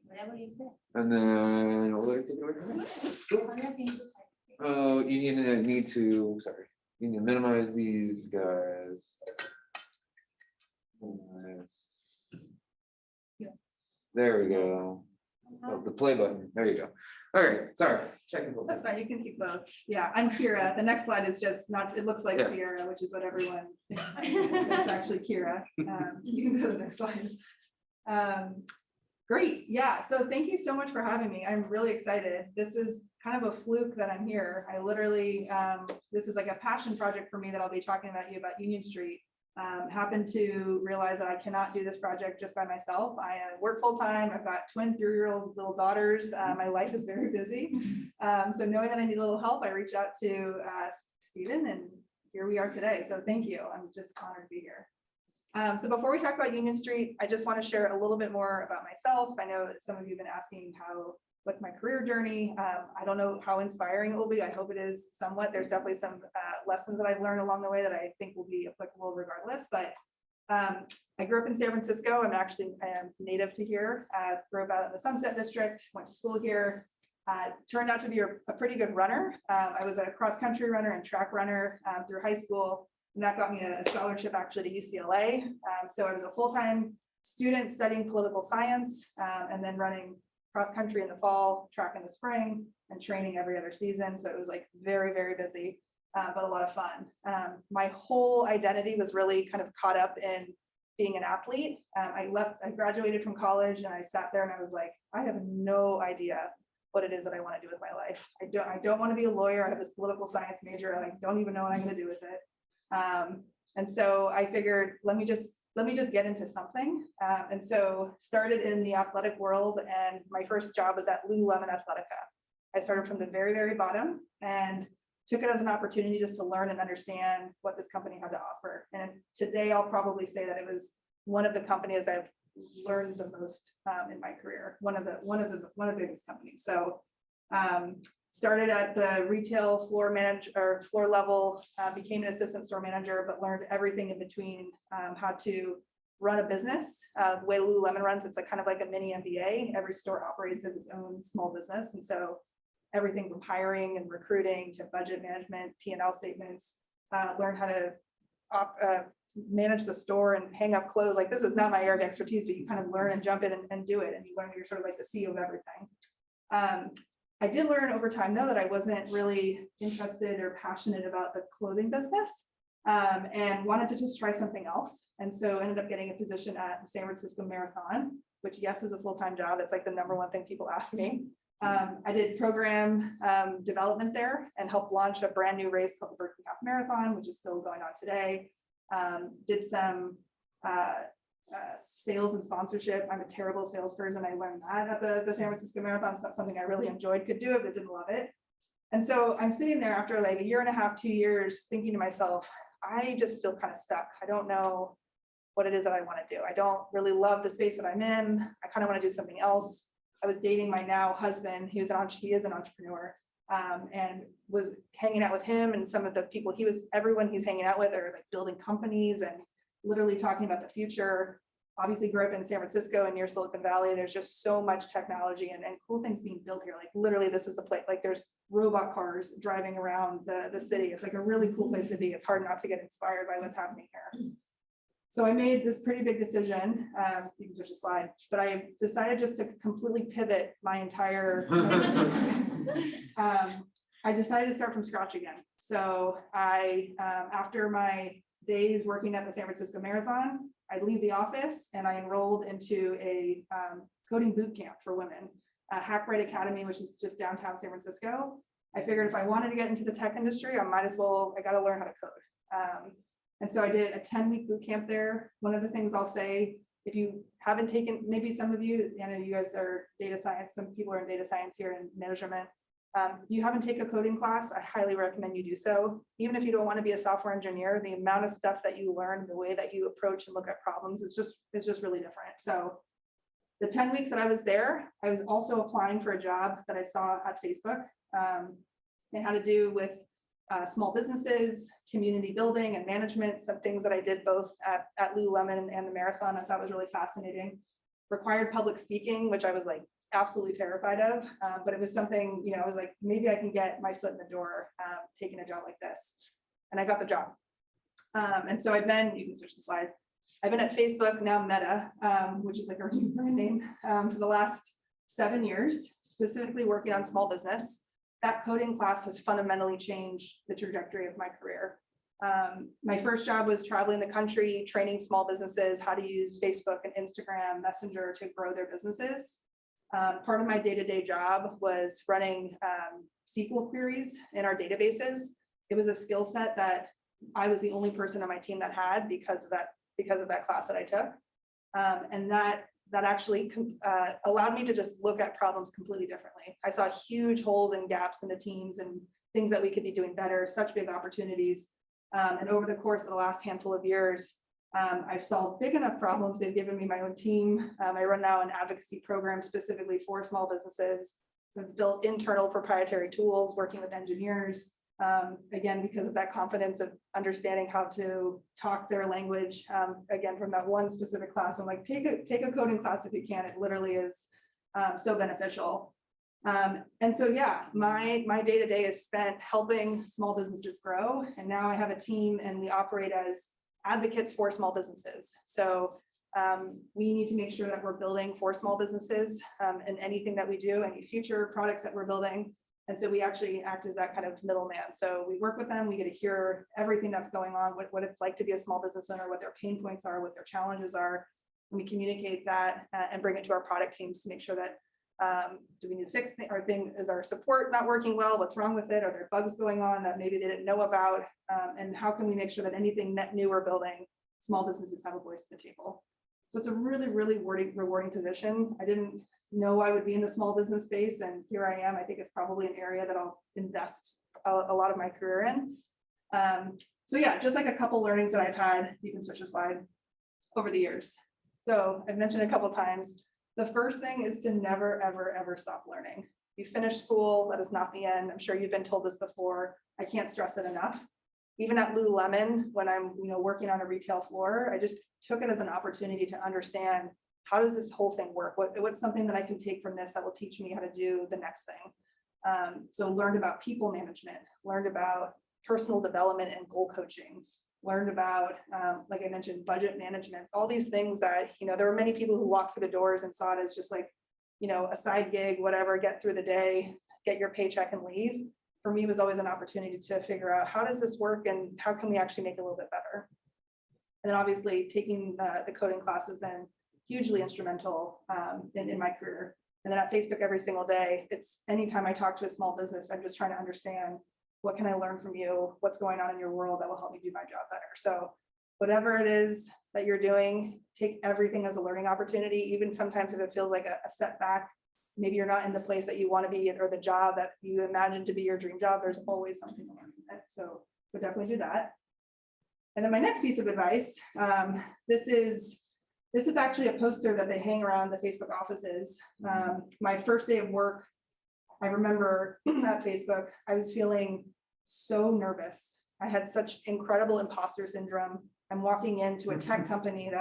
Whatever you say. And then what do I take away from it? Oh, you need to, sorry, you need to minimize these guys. There we go. Oh, the play button. There you go. All right, sorry. Technical. That's fine, you can keep both. Yeah, I'm Ciara. The next slide is just not, it looks like Yeah. Ciara, which is what everyone, it's actually Ciara. You can go to the next slide. Great, yeah, so thank you so much for having me. I'm really excited. This was kind of a fluke that I'm here. I literally, this is like a passion project for me that I'll be talking about Union Street. Happened to realize that I cannot do this project just by myself. I work full time. I've got twin 3-year-old little daughters. My life is very busy. So knowing that I need a little help, I reached out to Stephen, and here we are today. So thank you. I'm just honored to be here. So before we talk about Union Street, I just want to share a little bit more about myself. I know that some of you have been asking what's my career journey. I don't know how inspiring it will be. I hope it is somewhat. There's definitely some lessons that I've learned along the way that I think will be applicable regardless. But I grew up in San Francisco. I am native to here. Grew up out in the Sunset District, went to school here. Turned out to be a pretty good runner. I was a cross country runner and track runner through high school. And that got me a scholarship actually to UCLA. So I was a full-time student studying political science and then running cross country in the fall, track in the spring, and training every other season. So it was like very, very busy, but a lot of fun. My whole identity was really kind of caught up in being an athlete. I graduated from college and I sat there and I was like, I have no idea what it is that I want to do with my life. I don't want to be a lawyer. I have this political science major. I don't even know what I'm going to do with it. And so I figured, let me just get into something. And so started in the athletic world, and my first job was at Lululemon Athletica. I started from the very, very bottom and took it as an opportunity just to learn and understand what this company had to offer. And today I'll probably say that it was one of the companies I've learned the most in my career, one of the biggest companies. So started at the retail floor level, became an assistant store manager, but learned everything in between, how to run a business. The way Lululemon runs, it's kind of like a mini MBA. Every store operates as its own small business. And so everything from hiring and recruiting to budget management, P&L statements, learn how to manage the store and hang up clothes. Like, this is not my area of expertise, but you kind of learn and jump in and do it. And you learn you're sort of like the CEO of everything. I did learn over time, though, that I wasn't really interested or passionate about the clothing business and wanted to just try something else. And so ended up getting a position at the San Francisco Marathon, which, yes, is a full-time job. It's like the #1 thing people ask me. I did program development there and helped launch a brand new race called the Berkeley Half Marathon, which is still going on today. Did some sales and sponsorship. I'm a terrible salesperson. I learned that at the San Francisco Marathon. It's not something I really enjoyed, could do it, but didn't love it. And so I'm sitting there after like 1.5 to 2 years thinking to myself, I just feel kind of stuck. I don't know what it is that I want to do. I don't really love the space that I'm in. I kind of want to do something else. I was dating my now husband. He is an entrepreneur, and was hanging out with him and some of the people everyone he's hanging out with are like building companies and literally talking about the future. Obviously grew up in San Francisco and near Silicon Valley. There's just so much technology and cool things being built here. Like literally this is the place, like there's robot cars driving around the city. It's like a really cool place to be. It's hard not to get inspired by what's happening here. So I made this pretty big decision, you can switch the slide, but I decided just to completely pivot my entire, I decided to start from scratch again. So after my days working at the San Francisco Marathon, I'd leave the office and I enrolled into a coding boot camp for women, Hackbright Academy, which is just downtown San Francisco. I figured if I wanted to get into the tech industry, I got to learn how to code. And so I did a 10-week boot camp there. One of the things I'll say, if you haven't taken, maybe some of you, I know you guys are data science, some people are in data science here and measurement. If you haven't taken a coding class, I highly recommend you do so. Even if you don't want to be a software engineer, the amount of stuff that you learn, the way that you approach and look at problems is just really different. So the 10 weeks that I was there, I was also applying for a job that I saw at Facebook. It had to do with small businesses, community building and management, some things that I did both at Lululemon and the Marathon I thought was really fascinating. required public speaking, which I was like absolutely terrified of, but it was something, you know, I was like, maybe I can get my foot in the door, taking a job like this. And I got the job. And so I've been, you can switch the slide. I've been at Facebook, now Meta, which is like our new brand name, for the last 7 years, specifically working on small business. That coding class has fundamentally changed the trajectory of my career. My first job was traveling the country, training small businesses how to use Facebook and Instagram Messenger to grow their businesses. Part of my day-to-day job was running SQL queries in our databases. It was a skill set that I was the only person on my team that had because of that class that I took. And that actually allowed me to just look at problems completely differently. I saw huge holes and gaps in the teams and things that we could be doing better, such big opportunities. And over the course of the last handful of years, I've solved big enough problems. They've given me my own team. I run now an advocacy program specifically for small businesses. I've built internal proprietary tools, working with engineers. Again, because of that confidence of understanding how to talk their language, again, from that one specific class, I'm like, take a coding class if you can. It literally is so beneficial. And so, yeah, my day-to-day is spent helping small businesses grow. And now I have a team and we operate as advocates for small businesses. So we need to make sure that we're building for small businesses in anything that we do, any future products that we're building. And so we actually act as that kind of middleman. So we work with them, we get to hear everything that's going on, what it's like to be a small business owner, what their pain points are, what their challenges are. And we communicate that and bring it to our product teams to make sure that do we need to fix our thing? Is our support not working well? What's wrong with it? Are there bugs going on that maybe they didn't know about? And how can we make sure that anything net new we're building, small businesses have a voice at the table? So it's a really, really rewarding position. I didn't know I would be in the small business space, and here I am. I think it's probably an area that I'll invest a lot of my career in. So yeah, just like a couple learnings that I've had, you can switch the slide, over the years. So I've mentioned a couple times, the first thing is to never, ever, ever stop learning. You finish school, that is not the end. I'm sure you've been told this before. I can't stress it enough. Even at Lululemon, when I'm working on a retail floor, I just took it as an opportunity to understand, how does this whole thing work? What's something that I can take from this that will teach me how to do the next thing? So learned about people management, learned about personal development and goal coaching, learned about, like I mentioned, budget management, all these things that, there were many people who walked through the doors and saw it as just like, a side gig, whatever, get through the day, get your paycheck and leave. For me, it was always an opportunity to figure out, how does this work and how can we actually make it a little bit better? And then obviously taking the coding class has been hugely instrumental in my career. And then at Facebook every single day, it's anytime I talk to a small business, I'm just trying to understand, what can I learn from you? What's going on in your world that will help me do my job better? So whatever it is that you're doing, take everything as a learning opportunity, even sometimes if it feels like a setback, maybe you're not in the place that you want to be or the job that you imagine to be your dream job, there's always something to learn from it. So definitely do that. And then my next piece of advice, this is actually a poster that they hang around the Facebook offices. My first day of work, I remember at Facebook, I was feeling so nervous. I had such incredible imposter syndrome. I'm walking into a tech company that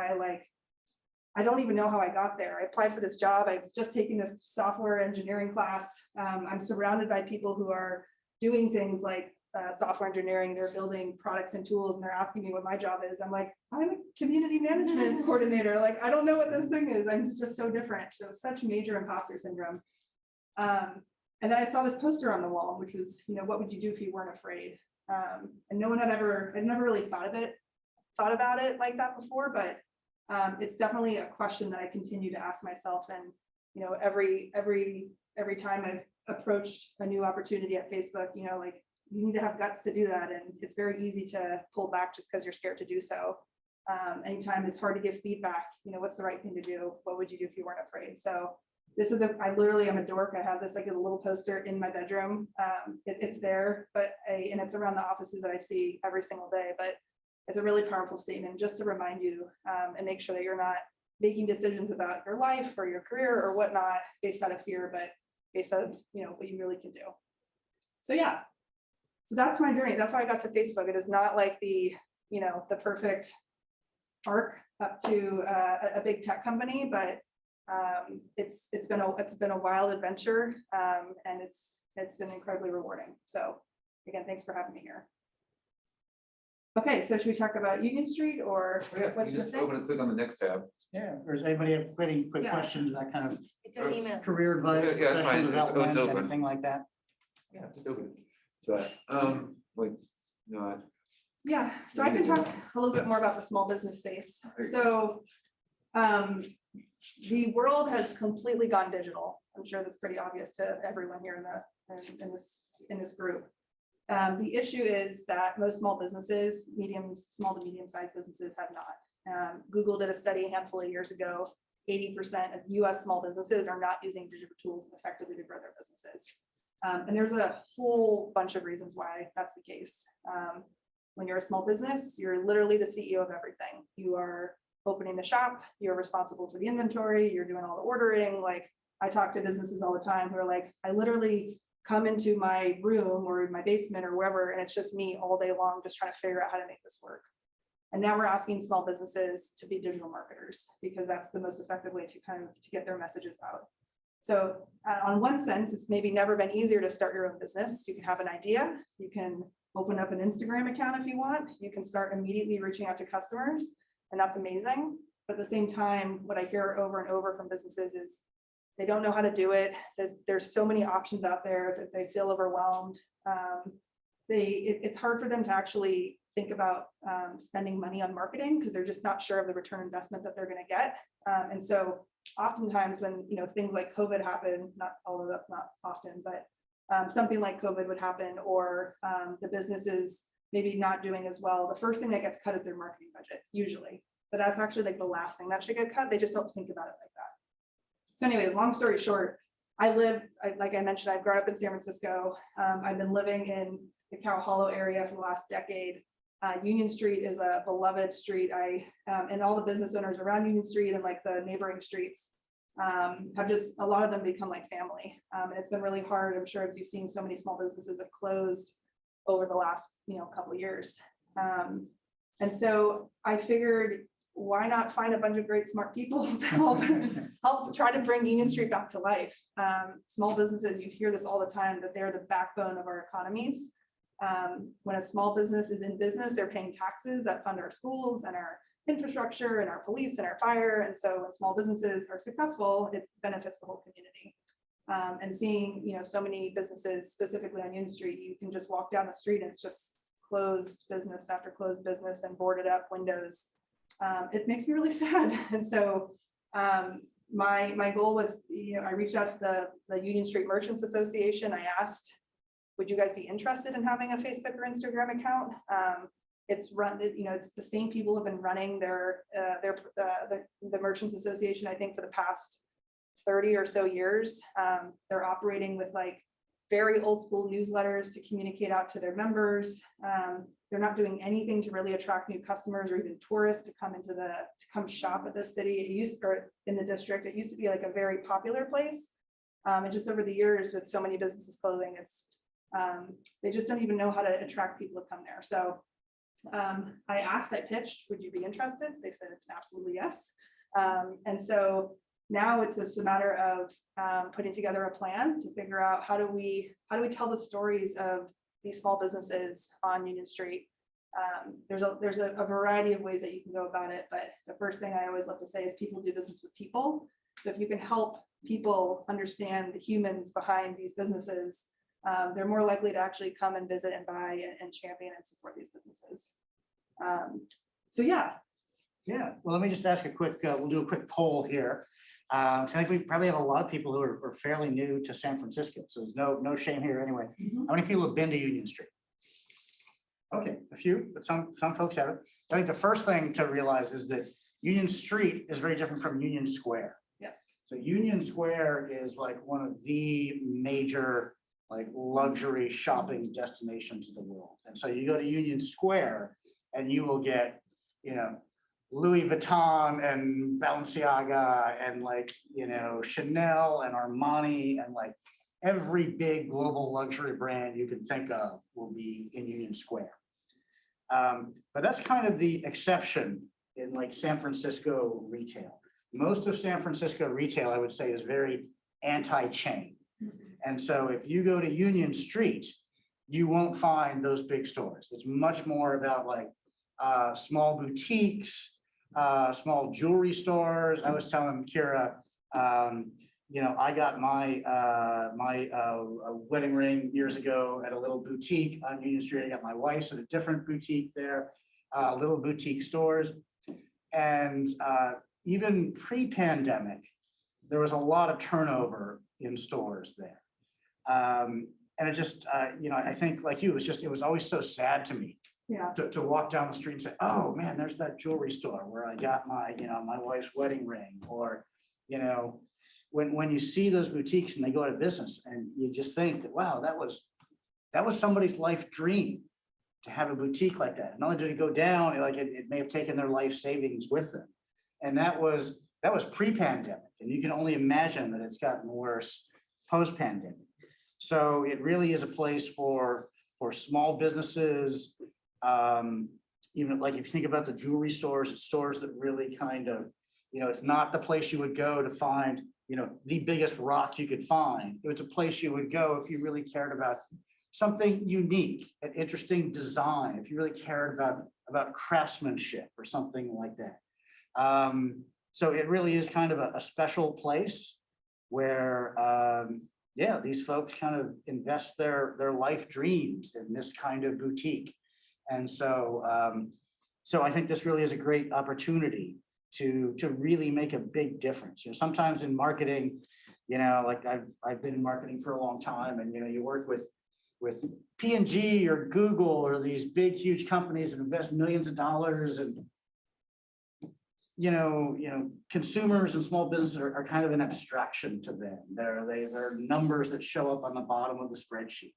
I don't even know how I got there. I applied for this job. I was just taking this software engineering class. I'm surrounded by people who are doing things like software engineering. They're building products and tools, and they're asking me what my job is. I'm like, I'm a community management coordinator. Like, I don't know what this thing is. I'm just so different. So such major imposter syndrome. And then I saw this poster on the wall, which was, what would you do if you weren't afraid? And no one I'd never really thought about it like that before, but it's definitely a question that I continue to ask myself. And, every time I've approached a new opportunity at Facebook, you need to have guts to do that. And it's very easy to pull back just because you're scared to do so. Anytime it's hard to give feedback, what's the right thing to do? What would you do if you weren't afraid? So this is I literally am a dork. I have this like a little poster in my bedroom. It's there, and it's around the offices that I see every single day, but it's a really powerful statement just to remind you and make sure that you're not making decisions about your life or your career or whatnot based out of fear, but based out of, what you really can do. So yeah, so that's my journey. That's how I got to Facebook. It is not like the perfect arc up to a big tech company, but It's been a wild adventure, and it's been incredibly rewarding. So again, thanks for having me here. Okay, so should we talk about Union Street or Oh, yeah, what's you the just thing? open and click on the next tab. Yeah, or does anybody have any quick Yeah. questions, that kind of It's an email. career advice, Yeah, it's fine. professional It's development, open. anything like that? Yeah, just open it. So, wait, no, Yeah, so I can talk a little bit more about the small business space. So the world has completely gone digital. I'm sure that's pretty obvious to everyone here in this group. The issue is that most small businesses, small to medium-sized businesses have not. Google did a study a handful of years ago. 80% of US small businesses are not using digital tools effectively to grow their businesses. And there's a whole bunch of reasons why that's the case. When you're a small business, you're literally the CEO of everything. You are opening the shop, you're responsible for the inventory, you're doing all the ordering. Like, I talk to businesses all the time who are like, I literally come into my room or my basement or wherever, and it's just me all day long just trying to figure out how to make this work. And now we're asking small businesses to be digital marketers because that's the most effective way to get their messages out. So on one sense, it's maybe never been easier to start your own business. You can have an idea, you can open up an Instagram account if you want, you can start immediately reaching out to customers, and that's amazing. But at the same time, what I hear over and over from businesses is they don't know how to do it, that there's so many options out there that they feel overwhelmed. It's hard for them to actually think about spending money on marketing because they're just not sure of the return investment that they're going to get. And so oftentimes when things like COVID happen, although that's not often, but something like COVID would happen, or the businesses maybe not doing as well, the first thing that gets cut is their marketing budget, usually. But that's actually like the last thing that should get cut. They just don't think about it like that. So anyways, long story short, like I mentioned, I've grown up in San Francisco. I've been living in the Cow Hollow area for the last decade. Union Street is a beloved street. And all the business owners around Union Street and like the neighboring streets have just, a lot of them become like family. And it's been really hard. I'm sure as you've seen, so many small businesses have closed over the last couple of years. And so I figured, why not find a bunch of great smart people to help try to bring Union Street back to life. Small businesses, you hear this all the time, that they're the backbone of our economies. When a small business is in business, they're paying taxes that fund our schools and our infrastructure and our police and our fire. And so when small businesses are successful, it benefits the whole community. And seeing so many businesses, specifically on Union Street, you can just walk down the street and it's just closed business after closed business and boarded up windows. It makes me really sad. And so my goal was, I reached out to the Union Street Merchants Association. I asked, would you guys be interested in having a Facebook or Instagram account? It's run, it's the same people have been running the Merchants Association, I think, for the past 30 or so years. They're operating with like very old school newsletters to communicate out to their members. They're not doing anything to really attract new customers or even tourists to come shop at the city. Or in the district, it used to be like a very popular place. And just over the years, with so many businesses closing, they just don't even know how to attract people to come there. So I pitched, would you be interested? They said absolutely yes. And so now it's just a matter of putting together a plan to figure out how do we tell the stories of these small businesses on Union Street. There's a variety of ways that you can go about it, but the first thing I always love to say is people do business with people. So if you can help people understand the humans behind these businesses, they're more likely to actually come and visit and buy and champion and support these businesses. So yeah. Yeah, well, let me just ask we'll do a quick poll here. So I think we probably have a lot of people who are fairly new to San Francisco, so there's no shame here anyway. How many people have been to Union Street? Okay, a few, but some folks haven't. I think the first thing to realize is that Union Street is very different from Union Square. Yes. So Union Square is like one of the major like luxury shopping destinations of the world. And so you go to Union Square and you will get, Louis Vuitton and Balenciaga and Chanel and Armani and like every big global luxury brand you can think of will be in Union Square. But that's kind of the exception in like San Francisco retail. most of San Francisco retail, I would say, is very anti-chain. And so if you go to Union Street, you won't find those big stores. It's much more about like small boutiques, small jewelry stores. I was telling Ciara, you know, I got my wedding ring years ago at a little boutique on Union Street. I got my wife's at a different boutique there, little boutique stores. And even pre-pandemic, there was a lot of turnover in stores there. And it just, you know, I think like you, it was always so sad to me Yeah. to walk down the street and say, oh man, there's that jewelry store where I got my, you know, my wife's wedding ring. Or, you know, when you see those boutiques and they go out of business and you just think that, wow, that was somebody's life dream to have a boutique like that. Not only did it go down, like it may have taken their life savings with them. And that was pre-pandemic. And you can only imagine that it's gotten worse post-pandemic. So it really is a place for small businesses. Even like if you think about the jewelry stores, it's stores that really kind of, you know, it's not the place you would go to find, you know, the biggest rock you could find. It was a place you would go if you really cared about something unique, an interesting design, if you really cared about craftsmanship or something like that. So it really is kind of a special place where, yeah, these folks kind of invest their life dreams in this kind of boutique. And so, so I think this really is a great opportunity to really make a big difference. You know, sometimes in marketing, you know, like I've been in marketing for a long time, and you know, you work with P&G or Google or these big, huge companies that invest millions of dollars, and you know, consumers and small businesses are kind of an abstraction to them. They're numbers that show up on the bottom of the spreadsheet.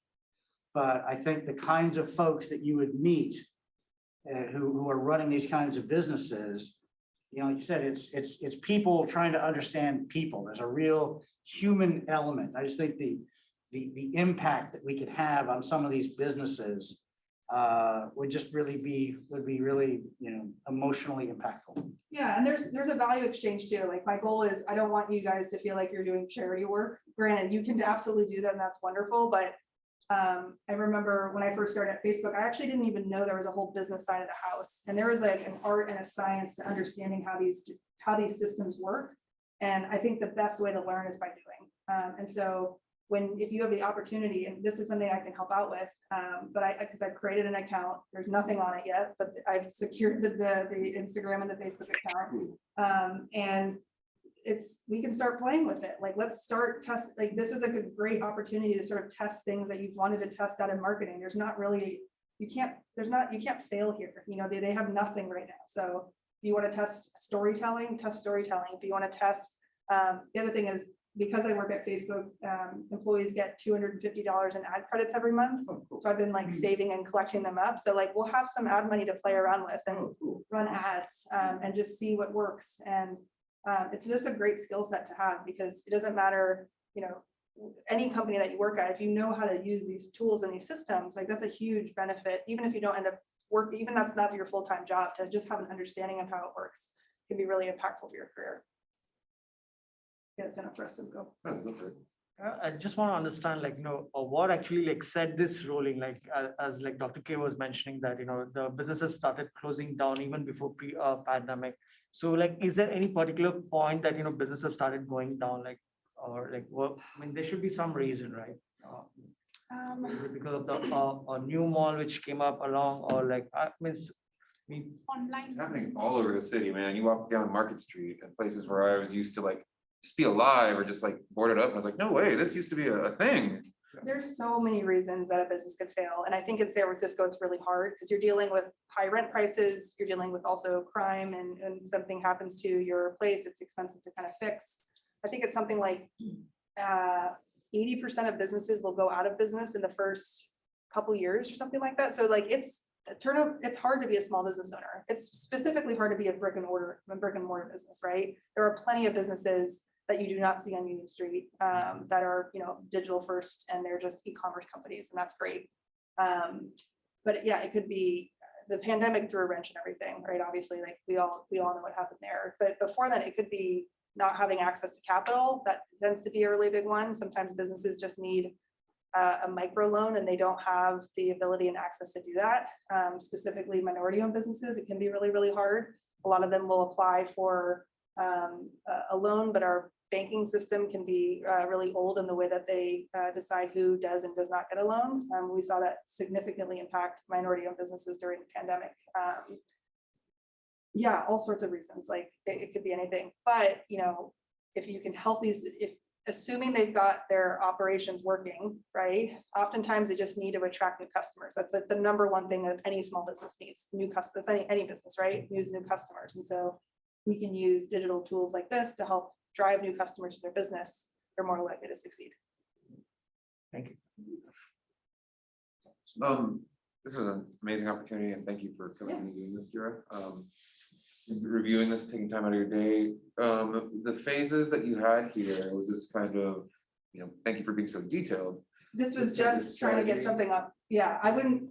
But I think the kinds of folks that you would meet who are running these kinds of businesses, you know, like you said, it's people trying to understand people. There's a real human element. I just think the impact that we could have on some of these businesses would be really, you know, emotionally impactful. Yeah, and there's a value exchange too. Like my goal is I don't want you guys to feel like you're doing charity work. Granted, you can absolutely do that and that's wonderful, but I remember when I first started at Facebook, I actually didn't even know there was a whole business side of the house. And there was like an art and a science to understanding how these systems work. And I think the best way to learn is by doing. And so if you have the opportunity, and this is something I can help out with, but because I've created an account, there's nothing on it yet, but I've secured the Instagram and the Facebook account. And we can start playing with it. Like, let's start test, like, this is a great opportunity to sort of test things that you've wanted to test out in marketing. There's not really, you can't fail here. You know, they have nothing right now. So if you want to test storytelling, test storytelling. If you want to test, the other thing is, because I work at Facebook, employees get $250 in ad credits every month. So I've been like saving and collecting them up. So like, we'll have some ad money to play around with and run ads and just see what works. And it's just a great skill set to have, because it doesn't matter, you know, any company that you work at, if you know how to use these tools and these systems, like that's a huge benefit. Even if you don't end up working, even that's not your full-time job, to just have an understanding of how it works can be really impactful for your career. Yeah, it's enough for us to go. I just want to understand, like, you know, what actually like set this rolling, like as like Dr. K was mentioning that, you know, the businesses started closing down even before pandemic. So like, is there any particular point that, you know, businesses started going down, like, or like, well, I mean, there should be some reason, right? Is it because of the a new mall which came up along, or like, I mean, Online. It's happening all over the city, man. You walk down Market Street and places where I was used to like just be alive or just like boarded up. And I was like, no way, this used to be a thing. There's so many reasons that a business could fail. And I think in San Francisco, it's really hard because you're dealing with high rent prices. You're dealing with also crime, and something happens to your place, it's expensive to kind of fix. I think it's something like 80% of businesses will go out of business in the first couple years or something like that. So like it's hard to be a small business owner. It's specifically hard to be a brick and mortar business, right? There are plenty of businesses that you do not see on Union Street that are, you know, digital first, and they're just e-commerce companies, and that's great. But yeah, it could be the pandemic threw a wrench in everything, right? Obviously, like we all know what happened there. But before that, it could be not having access to capital. That tends to be a really big one. Sometimes businesses just need a micro loan and they don't have the ability and access to do that. Specifically minority owned businesses, it can be really, really hard. A lot of them will apply for a loan, but our banking system can be really old in the way that they decide who does and does not get a loan. We saw that significantly impact minority owned businesses during the pandemic. Yeah, all sorts of reasons, like it could be anything, but you know, if you can help these, if assuming they've got their operations working, right? Oftentimes they just need to attract new customers. That's like the number one thing that any small business needs, new customers, any business, right? Needs new customers. And so we can use digital tools like this to help drive new customers to their business. They're more likely to succeed. Thank you. This is an amazing opportunity, and thank you for coming and doing this, Ciara. Reviewing this, taking time out of your day. The phases that you had here, was this kind of, you know, thank you for being so detailed. This was This kind of just trying to get strategy? something up. Yeah, I wouldn't.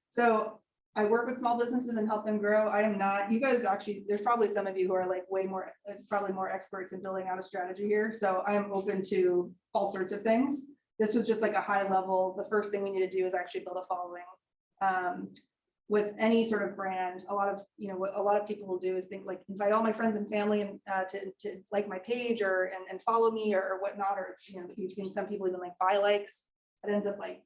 So I work with small businesses and help them grow. I am not, you guys actually, there's probably some of you who are like way more, probably more experts in building out a strategy here. So I am open to all sorts of things. This was just like a high level. The first thing we need to do is actually build a following. With any sort of brand, a lot of, you know, what a lot of people will do is think like invite all my friends and family and to like my page or and follow me or whatnot, or you know, you've seen some people even like buy likes. It ends up like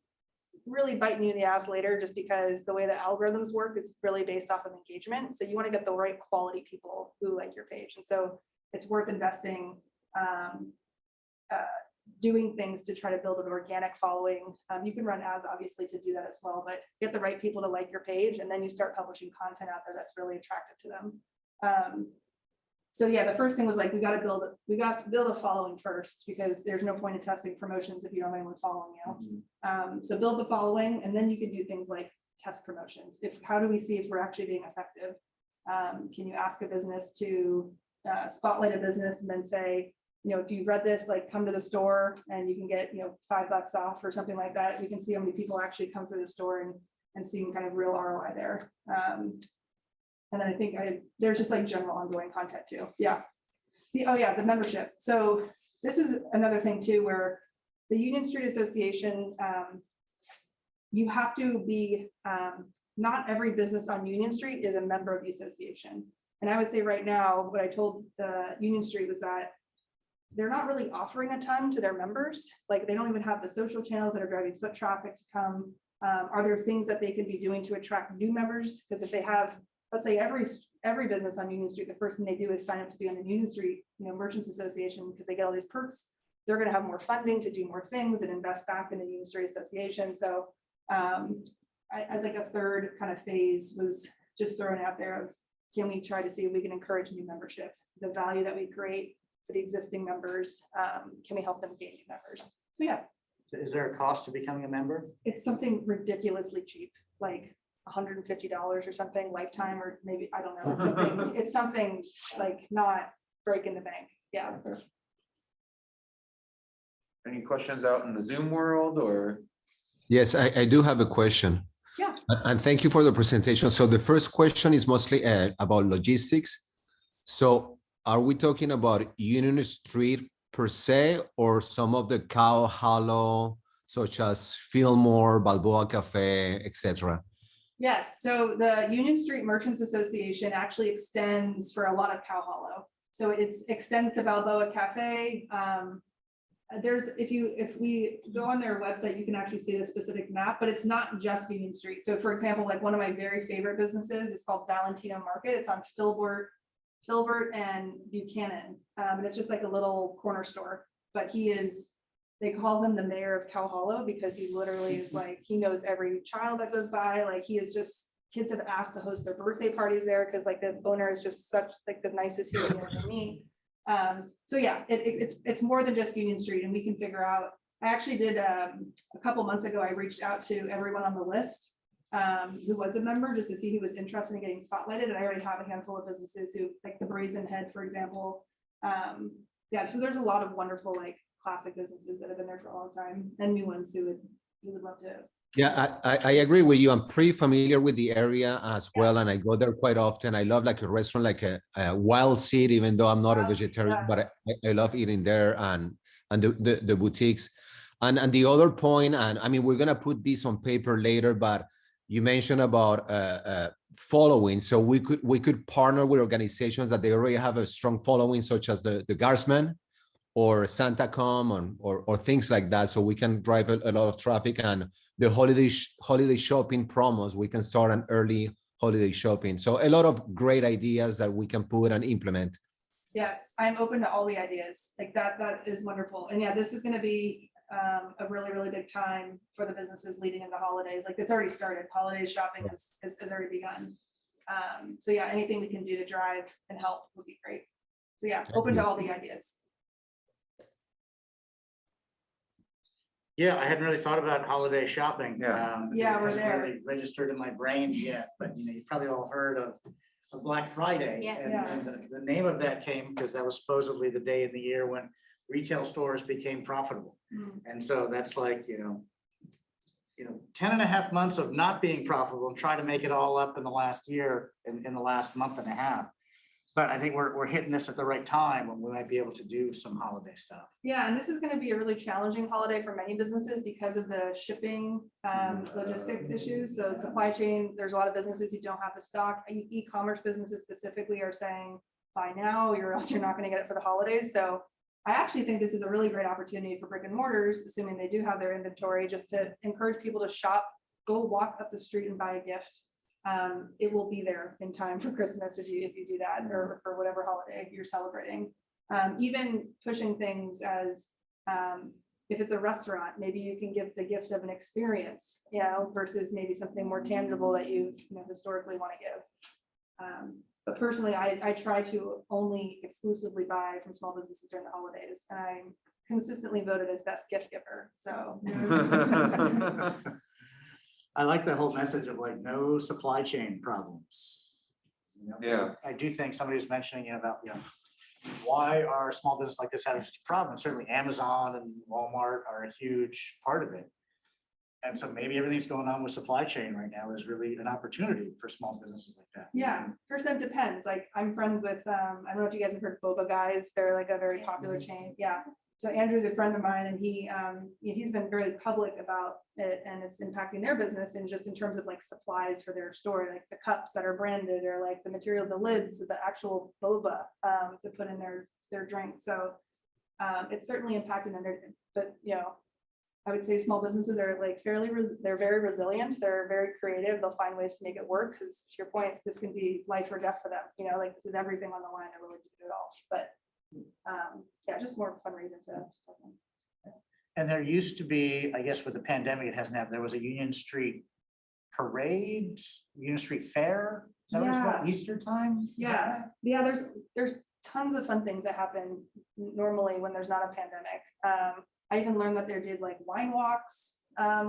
really biting you in the ass later, just because the way the algorithms work is really based off of engagement. So you want to get the right quality people who like your page, and so it's worth investing. Doing things to try to build an organic following. You can run ads obviously to do that as well, but get the right people to like your page, and then you start publishing content out there that's really attractive to them. So yeah, the first thing was like, we got to build a following first, because there's no point in testing promotions if you don't have anyone following you. So build the following, and then you can do things like test promotions. How do we see if we're actually being effective? Can you ask a business to spotlight a business and then say, you know, if you've read this, like come to the store and you can get, you know, $5 off or something like that. We can see how many people actually come through the store and seeing kind of real ROI there. And then I think there's just like general ongoing content too. Yeah. The membership. So this is another thing too, where the Union Street Association, you have to be, not every business on Union Street is a member of the association. And I would say right now, what I told Union Street was that they're not really offering a ton to their members. Like they don't even have the social channels that are driving foot traffic to come. Are there things that they can be doing to attract new members? Because if they have, let's say every business on Union Street, the first thing they do is sign up to be on the Union Street, you know, Merchants Association, because they get all these perks. They're going to have more funding to do more things and invest back in the Union Street Association. So as like a third kind of phase was just thrown out there of, can we try to see if we can encourage new membership? The value that we create to the existing members, can we help them gain new members? So yeah. Is there a cost to becoming a member? It's something ridiculously cheap, like $150 or something, lifetime, or maybe, I don't know. It's something like not breaking the bank. Yeah. Any questions out in the Zoom world or? Yes, I do have a question. Yeah. And thank you for the presentation. So the first question is mostly about logistics. So are we talking about Union Street per se, or some of the Cow Hollow, such as Fillmore, Balboa Cafe, etc.? Yes, so the Union Street Merchants Association actually extends for a lot of Cow Hollow. So it extends to Balboa Cafe. If we go on their website, you can actually see the specific map, but it's not just Union Street. So for example, like one of my very favorite businesses is called Valentino Market. It's on Filbert and Buchanan. And it's just like a little corner store, but they call him the mayor of Cow Hollow because he literally is like, he knows every child that goes by. Like he is just, kids have asked to host their birthday parties there because like the owner is just such like the nicest human you ever meet. So yeah, it's more than just Union Street, and we can figure out. I actually did a couple months ago, I reached out to everyone on the list who was a member just to see who was interested in getting spotlighted. And I already have a handful of businesses who, like the Brazen Head, for example. Yeah, so there's a lot of wonderful like classic businesses that have been there for a long time, and new ones who would love to Yeah, I agree with you. I'm pretty familiar with the area as well, and I go there quite often. I love like a restaurant like a Wild Seed, even though I'm not a Wild Seed, vegetarian, yeah. but I love eating there and the boutiques. And the other point, and I mean, we're gonna put this on paper later, but you mentioned about following. So we could partner with organizations that they already have a strong following, such as the Guardsmen or Santacom or things like that. So we can drive a lot of traffic, and the holiday shopping promos, we can start an early holiday shopping. So a lot of great ideas that we can put and implement. Yes, I'm open to all the ideas, like that is wonderful. And yeah, this is gonna be a really, really big time for the businesses leading into holidays. Like it's already started. Holidays shopping has already begun. So yeah, anything we can do to drive and help would be great. So yeah, open to all the ideas. Yeah, I hadn't really thought about holiday shopping. Yeah. Yeah, It we're hasn't there. really registered in my brain yet, but you've probably all heard of Black Friday. Yes. And Yeah. the name of that came because that was supposedly the day of the year when retail stores became profitable. Mm. And so that's like, 10 and a half months of not being profitable and try to make it all up in the last year, in the last month and a half. But I think we're hitting this at the right time when we might be able to do some holiday stuff. Yeah, and this is gonna be a really challenging holiday for many businesses because of the shipping logistics issues. So supply chain, there's a lot of businesses who don't have the stock. E-commerce businesses specifically are saying, buy now, or else you're not gonna get it for the holidays. So I actually think this is a really great opportunity for brick and mortars, assuming they do have their inventory, just to encourage people to shop, go walk up the street and buy a gift. It will be there in time for Christmas if you do that, or for whatever holiday you're celebrating. Even pushing things as, if it's a restaurant, maybe you can give the gift of an experience, versus maybe something more tangible that you historically want to give. But personally, I try to only exclusively buy from small businesses during the holidays, and I'm consistently voted as best gift giver, so. I like the whole message of like no supply chain problems. Yeah. I do think somebody was mentioning about, why are small business like this having such a problem? Certainly Amazon and Walmart are a huge part of it. And so maybe everything's going on with supply chain right now is really an opportunity for small businesses like that. Yeah, first it depends. Like I'm friends with, I don't know if you guys have heard Boba Guys. They're like a very popular Yes. chain. Yeah. So Andrew's a friend of mine, and he's been very public about it, and it's impacting their business, and just in terms of like supplies for their store, like the cups that are branded, or like the material, the lids, the actual boba to put in their drink. So it's certainly impacting them. But I would say small businesses are like they're very resilient. They're very creative. They'll find ways to make it work, because to your point, this can be life or death for them. Like this is everything on the line. They're willing to do it all. But yeah, just more fun reason to. And there used to be, I guess with the pandemic, it hasn't happened. There was a Union Street parade, Union Street Fair. Is that what it's called? Easter time? Is that Yeah. There's tons of fun things that happen normally when there's not a pandemic. I even learned that they did like wine walks,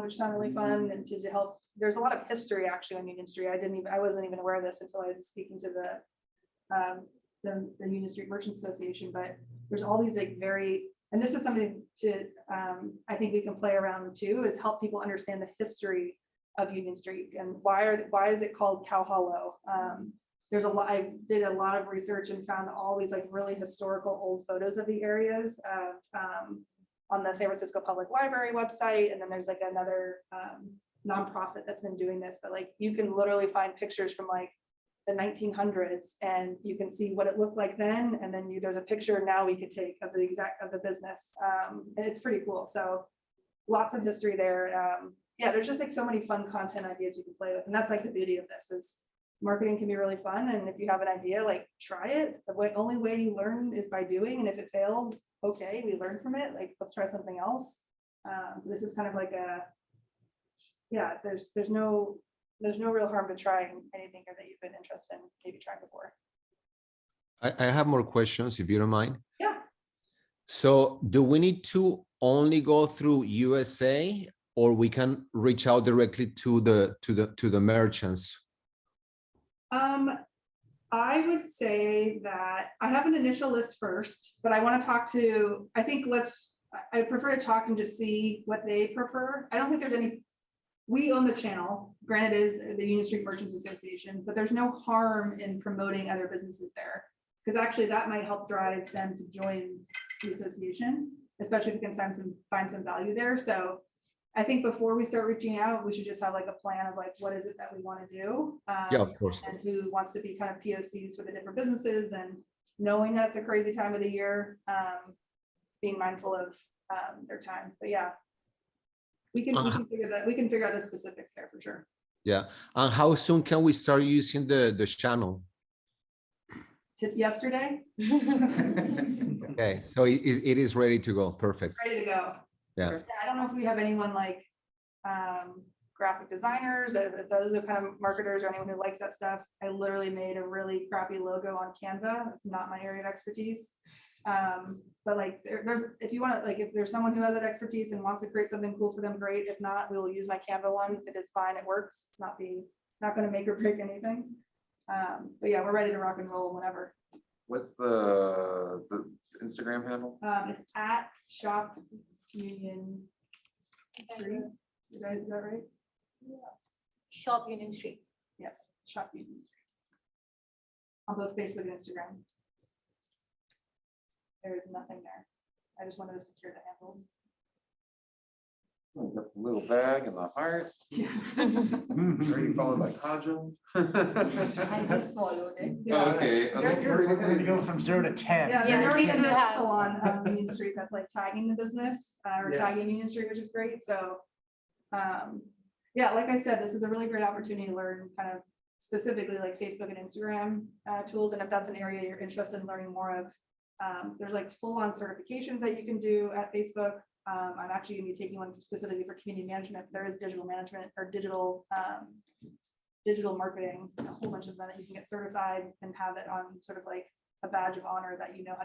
which sound really fun, and to help. There's a lot of history actually on Union Street. I wasn't even aware of this until I was speaking to the Union Street Merchants Association. But there's all these like and this is something to I think we can play around too, is help people understand the history of Union Street and why is it called Cow Hollow. I did a lot of research and found all these like really historical old photos of the areas on the San Francisco Public Library website. And then there's like another nonprofit that's been doing this, but like you can literally find pictures from like the 1900s, and you can see what it looked like then. And then there's a picture now we could take of the business. And it's pretty cool. So lots of history there. Yeah, there's just like so many fun content ideas we can play with. And that's like the beauty of this is marketing can be really fun. And if you have an idea, like try it. The only way you learn is by doing. And if it fails, okay, we learn from it. Like, let's try something else. This is kind of like there's no real harm to trying anything that you've been interested in maybe trying before. I have more questions if you don't mind. Yeah. So do we need to only go through USA, or we can reach out directly to the merchants? I would say that I have an initial list first, but I want to talk to, I prefer to talk and just see what they prefer. I don't think there's any we own the channel, granted it is the Union Street Merchants Association, but there's no harm in promoting other businesses there. Because actually that might help drive them to join the association, especially if we can find some value there. So I think before we start reaching out, we should just have like a plan of like, what is it that we want to do? Yeah, of course. And who wants to be kind of POCs for the different businesses, and knowing that it's a crazy time of the year, being mindful of their time. But yeah, we can figure out the specifics there for sure. Yeah. And how soon can we start using the channel? Yesterday, Okay, so it is ready to go. Perfect. ready to go. Yeah. I don't know if we have anyone like graphic designers, if those are kind of marketers or anyone who likes that stuff. I literally made a really crappy logo on Canva. It's not my area of expertise. But like there's, if you want to, like, if there's someone who has that expertise and wants to create something cool for them, great. If not, we will use my Canva one. It is fine. It works. It's not going to make or break anything. But yeah, we're ready to rock and roll whenever. What's the Instagram handle? It's at Shop Union Street. Is that right? Shop Union Street. Shop Union Street. On both Facebook and Instagram. There is nothing there. I just wanted to secure the handles. Oh, got the little bag and the heart. Already followed by Kajo. I just followed it. Yeah. Okay. We're gonna go from 0 to 10. Yeah, Yeah, there's already a please do have. pencil on Union Street that's like tagging the business or Yeah. tagging Union Street, which is great. So, yeah, like I said, this is a really great opportunity to learn kind of specifically like Facebook and Instagram tools. And if that's an area you're interested in learning more of, there's like full-on certifications that you can do at Facebook. I'm actually gonna be taking one specifically for community management. There is digital management or digital marketing, a whole bunch of them that you can get certified and have it on sort of like a badge of honor that you know how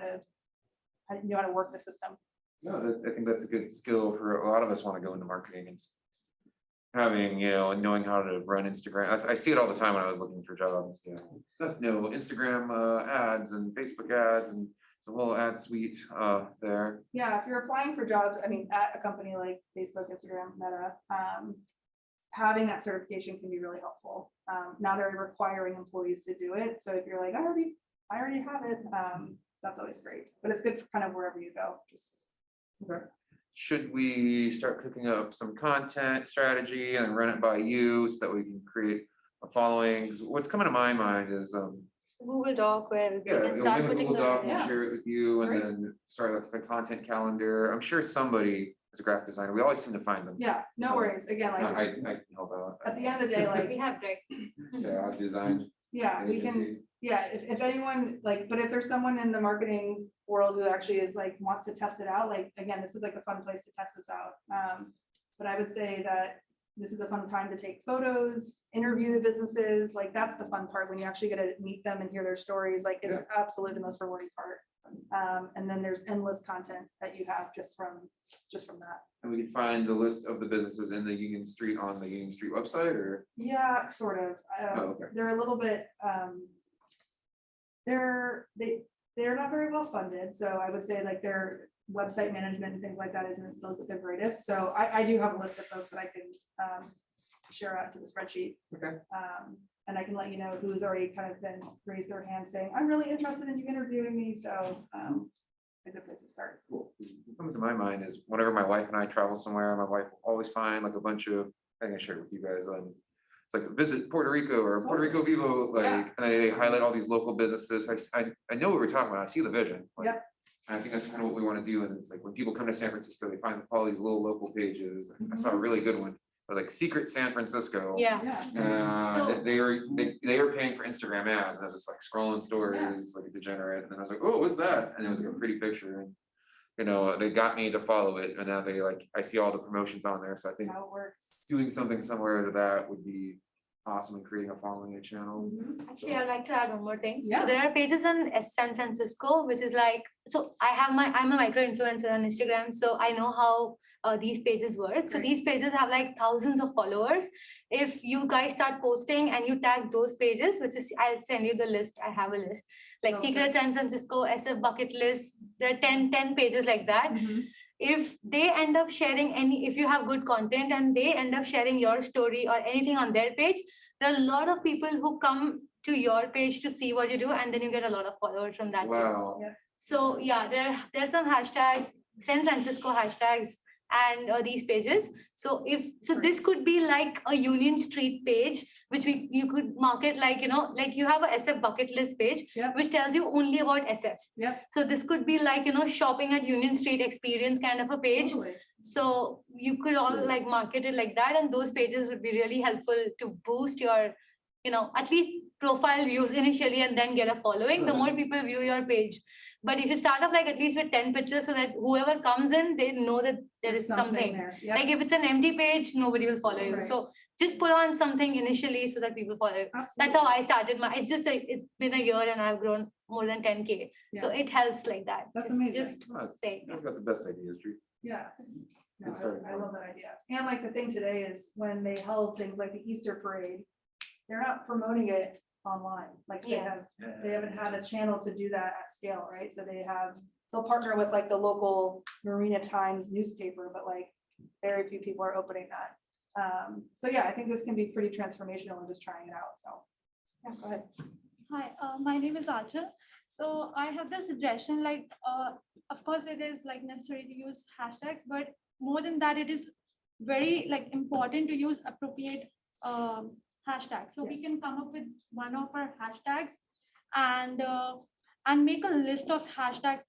to work the system. No, I think that's a good skill for a lot of us want to go into marketing and having, and knowing how to run Instagram. I see it all the time when I was looking for jobs, just Instagram ads and Facebook ads and the whole ad suite there. Yeah, if you're applying for jobs, I mean, at a company like Facebook, Instagram, Meta, having that certification can be really helpful. Now they're requiring employees to do it. So if you're like, I already have it, that's always great. But it's good for kind of wherever you go. Should we start cooking up some content strategy and run it by you so that we can create a following? 'Cause what's coming to my mind is Google Doc where we yeah, can start we'll make a putting Google Doc, the. we'll Yeah. share it with you, and Great. then start like a content calendar. I'm sure somebody is a graphic designer. We always seem to find them. Yeah, no So, worries. Again, I like can help out. at the end of the day, like, We have Greg. Yeah, I've designed yeah, we can, agency. yeah, if anyone, like, but if there's someone in the marketing world who actually is like, wants to test it out, like, again, this is like a fun place to test this out. But I would say that this is a fun time to take photos, interview the businesses, like, that's the fun part when you actually get to meet them and hear their stories, like, it's absolutely the most rewarding part. And then there's endless content that you have just from that. And we can find the list of the businesses in the Union Street on the Union Street website, or? Yeah, sort of. Oh, okay. They're a little bit, they're not very well funded, so I would say like their website management and things like that isn't the greatest. So I do have a list of folks that I can share out to the spreadsheet. Okay. And I can let you know who's already kind of been raised their hand saying, I'm really interested in you interviewing me, so a good place to start. Cool. What comes to my mind is whenever my wife and I travel somewhere, my wife will always find like a bunch of, I think I shared with you guys on, it's like visit Puerto Rico or Puerto Rico Vivo, like, Yeah. and they highlight all these local businesses. I know what we're talking about. I see the vision. like, Yep. and I think that's kind of what we want to do. And it's like when people come to San Francisco, they find all these little local pages. I saw a really good one, like Secret San Francisco. Yeah. Yeah. So- They were paying for Instagram ads. I was just like scrolling stories like a degenerate, and then I was like, oh, what's that? And it was like a pretty picture, and they got me to follow it, and now they like, I see all the promotions on there. So I think That's how it works. doing something similar to that would be awesome, and creating a following a channel. Actually, I'd like to add one more thing. Yeah. So there are pages in San Francisco, which is like, so I'm a micro influencer on Instagram, so I know how these pages work. So Great. these pages have like thousands of followers. If you guys start posting and you tag those pages, which is, I'll send you the list. I have a list, like Awesome. Secret San Francisco, SF Bucket List. There are 10 pages like that. if they end up sharing if you have good content and they end up sharing your story or anything on their page, there are a lot of people who come to your page to see what you do, and then you get a lot of followers from that too. Wow. So yeah, there are some hashtags, San Francisco hashtags, and these pages. So this could be like a Union Street page, which you could market like, like you have a SF bucket list page, Yep. which tells you only about SF. Yep. So this could be like, shopping at Union Street experience kind of a page. Totally. So you could all like market it like that, and those pages would be really helpful to boost your, at least profile views initially and then get a following. The more people view your page. But if you start off like at least with 10 pictures so that whoever comes in, they know that there is something. there. Yep. Like if it's an empty page, nobody will follow you. Right. So just put on something initially so that people follow you. Absolutely. That's how I started it's been a year and I've grown more than 10K. So Yeah. it helps like that. That's Just- amazing. Just Oh, say. You've got the best ideas, Drew. Yeah. No, Good starting I love that idea. And like the thing today is when they held things like the Easter parade, they're not promoting it online. Like they Yeah. haven't had a channel to do that at scale, right? So they'll partner with like the local Marina Times newspaper, but like very few people are opening that. So yeah, I think this can be pretty transformational and just trying it out. So yeah, go ahead. Hi, my name is Archer. So I have the suggestion, like, of course, it is like necessary to use hashtags, but more than that, it is very like important to use appropriate hashtags. So we Yes. can come up with one of our hashtags and make a list of hashtags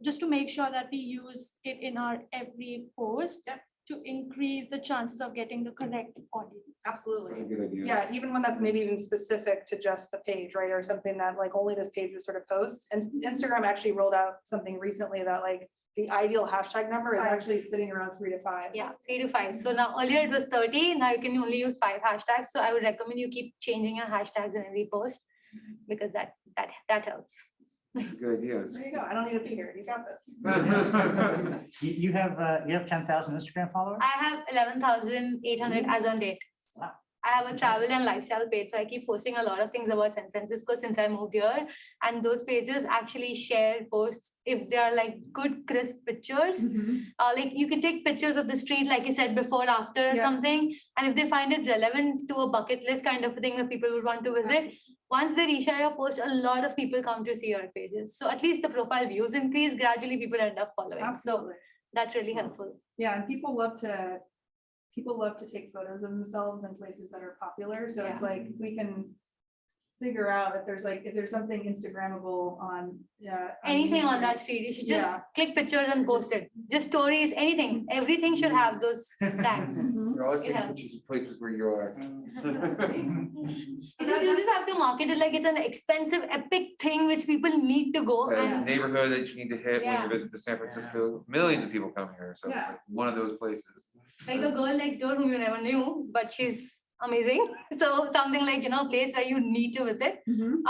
just to make sure that we use it in our every post to increase the chances of getting the correct audience. Absolutely. Good idea. Yeah, even one that's maybe even specific to just the page, right? Or something that like only this page would sort of post. And Instagram actually rolled out something recently that like the ideal hashtag number is actually sitting around 3 to 5. Yeah, 3 to 5. So now earlier it was 30. Now you can only use 5 hashtags. So I would recommend you keep changing your hashtags in every post because that helps. That's a good idea. There you go. I don't need to be here. You got this. You have 10,000 Instagram followers? I have 11,800 as on date. Wow. I have a travel and lifestyle page, so I keep posting a lot of things about San Francisco since I moved here. And those pages actually share posts if they are like good, crisp pictures. Like you can take pictures of the street, like you said, before, after, or Yeah. something. And if they find it relevant to a bucket list kind of a thing that people would want to visit, once they reshare your post, a lot of people come to see your pages. So at least the profile views increase, gradually people end up following. Absolutely. So that's really helpful. Yeah, and people love to take photos of themselves in places that are popular. So it's Yeah. like we can figure out if there's something Instagrammable on Anything Main on that Street. street, you should just Yeah. click pictures and post it. Just stories, anything, everything should have those tags. You're always It taking helps. pictures of places where you are. You just have to market it like it's an expensive, epic thing which people need to go. There's a And neighborhood that you need to hit when Yeah. you visit to San Francisco. Millions of people come here, so it's Yeah. like one of those places. like a girl next door whom you never knew, but she's amazing. So something like, a place where you need to visit,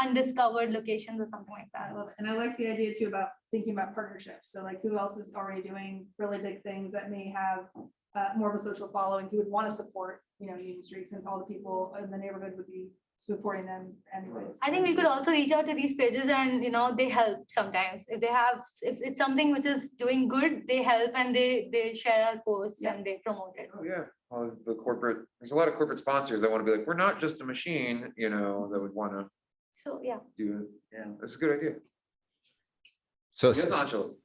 undiscovered locations or something like I that. love it. And I like the idea too about thinking about partnerships. So like who else is already doing really big things that may have more of a social following, who would want to support, Union Street, since all the people in the neighborhood would be supporting them anyways. I think we could also reach out to these pages and, they help sometimes. If it's something which is doing good, they help and they share our posts and they promote it. Oh, yeah. Well, there's a lot of corporate sponsors that want to be like, we're not just a machine, that would want to So, yeah. do it. Yeah. That's a good idea. So Yes, Anshul.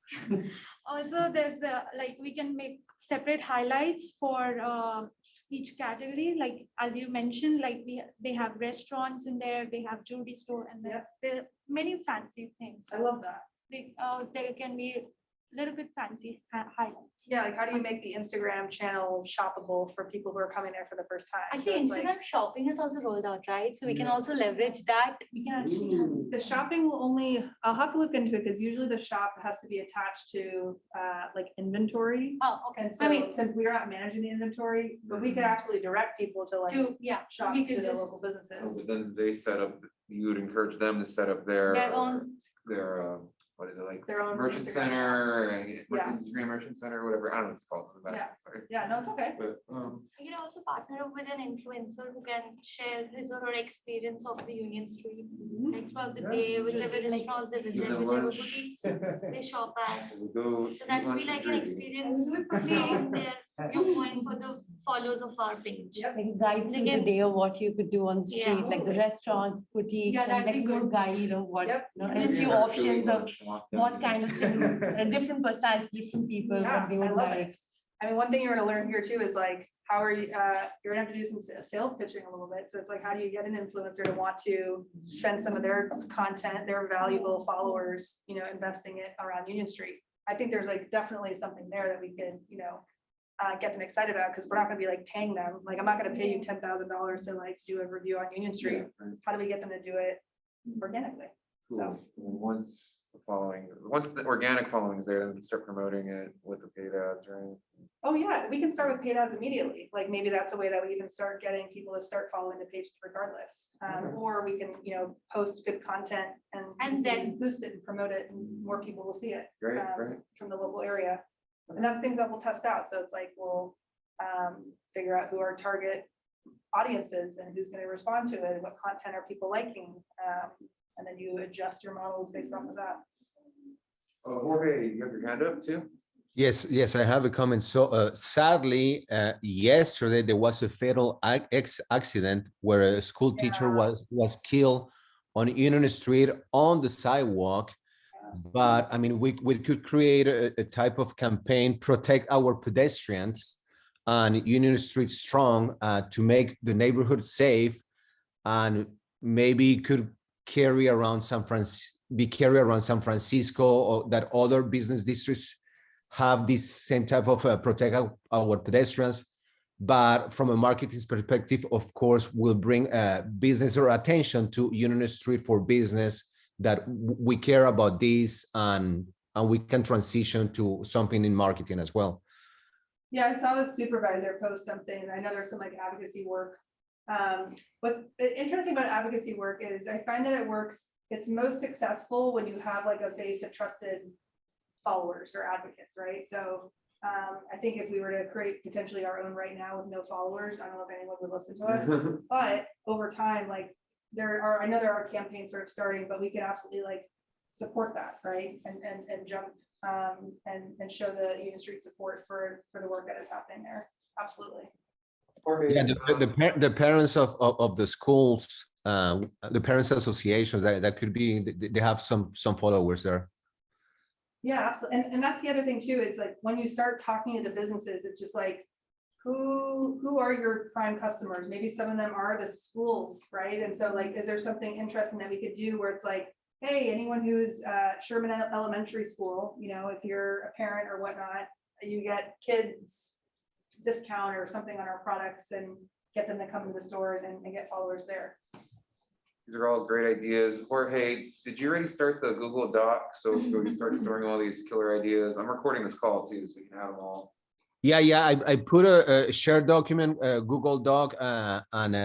Also, there's we can make separate highlights for each category. Like, as you mentioned, they have restaurants in there, they have jewelry store, and there are many fancy things. I love that. There can be a little bit fancy highlights. Yeah, like how do you make the Instagram channel shoppable for people who are coming there for the first time? So Actually, it's like- Instagram shopping is also rolled out, right? So we can also leverage that. We can actually, the shopping will only, I'll have to look into it because usually the shop has to be attached to like inventory. Oh, okay. And I so mean, since we're not managing the inventory, but we could absolutely direct people to like shop we to could the just local businesses. But then they set up, you would encourage them to set up their Their own. their what is it, like Their own Merchant Instagram Center, Yeah. Instagram Merchant Center, whatever, I don't know what it's called, Yeah. sorry. Yeah, no, it's okay. But, You can also partner up with an influencer who can share his or her experience of the Union Street, like throughout the Yeah. day, whichever restaurants they visit, them whichever lunch. boutiques they shop at. we'll go So eat that would lunch be for like an free. experience creating their viewpoint for the followers of our page. Yep. Like a guide through the Again- day of what you could do on the Yeah. street, like the restaurants, boutiques, Yeah, and that'd like be a little good. guide of what, Yep. you know, and Maybe a few an options affiliate of lunch, walk down what to- kind of thing, different personalities, different people, Yeah, what they I would love like. it. I mean, one thing you're gonna learn here too is like, how are you, you're gonna have to do some sales pitching a little bit. So it's like, how do you get an influencer to want to spend some of their content, their valuable followers, you know, investing it around Union Street? I think there's like definitely something there that we could, you know, get them excited about, because we're not gonna be like paying them. Like, I'm not gonna pay you $10,000 to like do a review on Union Street. Yeah, right. How do we get them to do it organically? Cool. So- And once the organic following is there, then we can start promoting it with the paid ads, right? Oh, yeah, we can start with paid ads immediately. Like, maybe that's a way that we even start getting people to start following the page regardless. Okay. Or we can, you know, post good content and then- boost it and promote it, and more people will see it Great, great. from the local area. And that's things that we'll test out. So it's like, we'll figure out who our target audience is and who's gonna respond to it, and what content are people liking. And then you adjust your models based off of that. Jorge, you have your hand up too? Yes, I have a comment. So sadly, yesterday there was a fatal accident where a school teacher was killed on Union Street on the sidewalk. But I mean, we could create a type of campaign, protect our pedestrians and Union Street strong to make the neighborhood safe, and maybe could carry around San Francisco, or that other business districts have this same type of protect our pedestrians. But from a marketing perspective, of course, will bring business or attention to Union Street for business, that we care about this, and we can transition to something in marketing as well. Yeah, I saw the supervisor post something. I know there's some like advocacy work. What's interesting about advocacy work is I find that it works, it's most successful when you have like a base of trusted followers or advocates, right? So I think if we were to create potentially our own right now with no followers, I don't know if anyone would listen to us, but over time, like I know there are campaigns sort of starting, but we could absolutely like support that, right? And jump and show the Union Street support for the work that is happening there. Absolutely. Jorge, Yeah, the parents of the schools, the parents associations, that could be, they have some followers there. Yeah, absolutely. And that's the other thing too. It's like when you start talking to the businesses, it's just like, who are your prime customers? Maybe some of them are the schools, right? And so like, is there something interesting that we could do where it's like, hey, anyone who's Sherman Elementary School, you know, if you're a parent or whatnot, you get kids discount or something on our products, and get them to come to the store and get followers there. these are all great ideas. Jorge, did you already start the Google Doc? So we can start storing all these killer ideas. I'm recording this call too, so we can have them all. Yeah, I put a shared document, Google Doc, and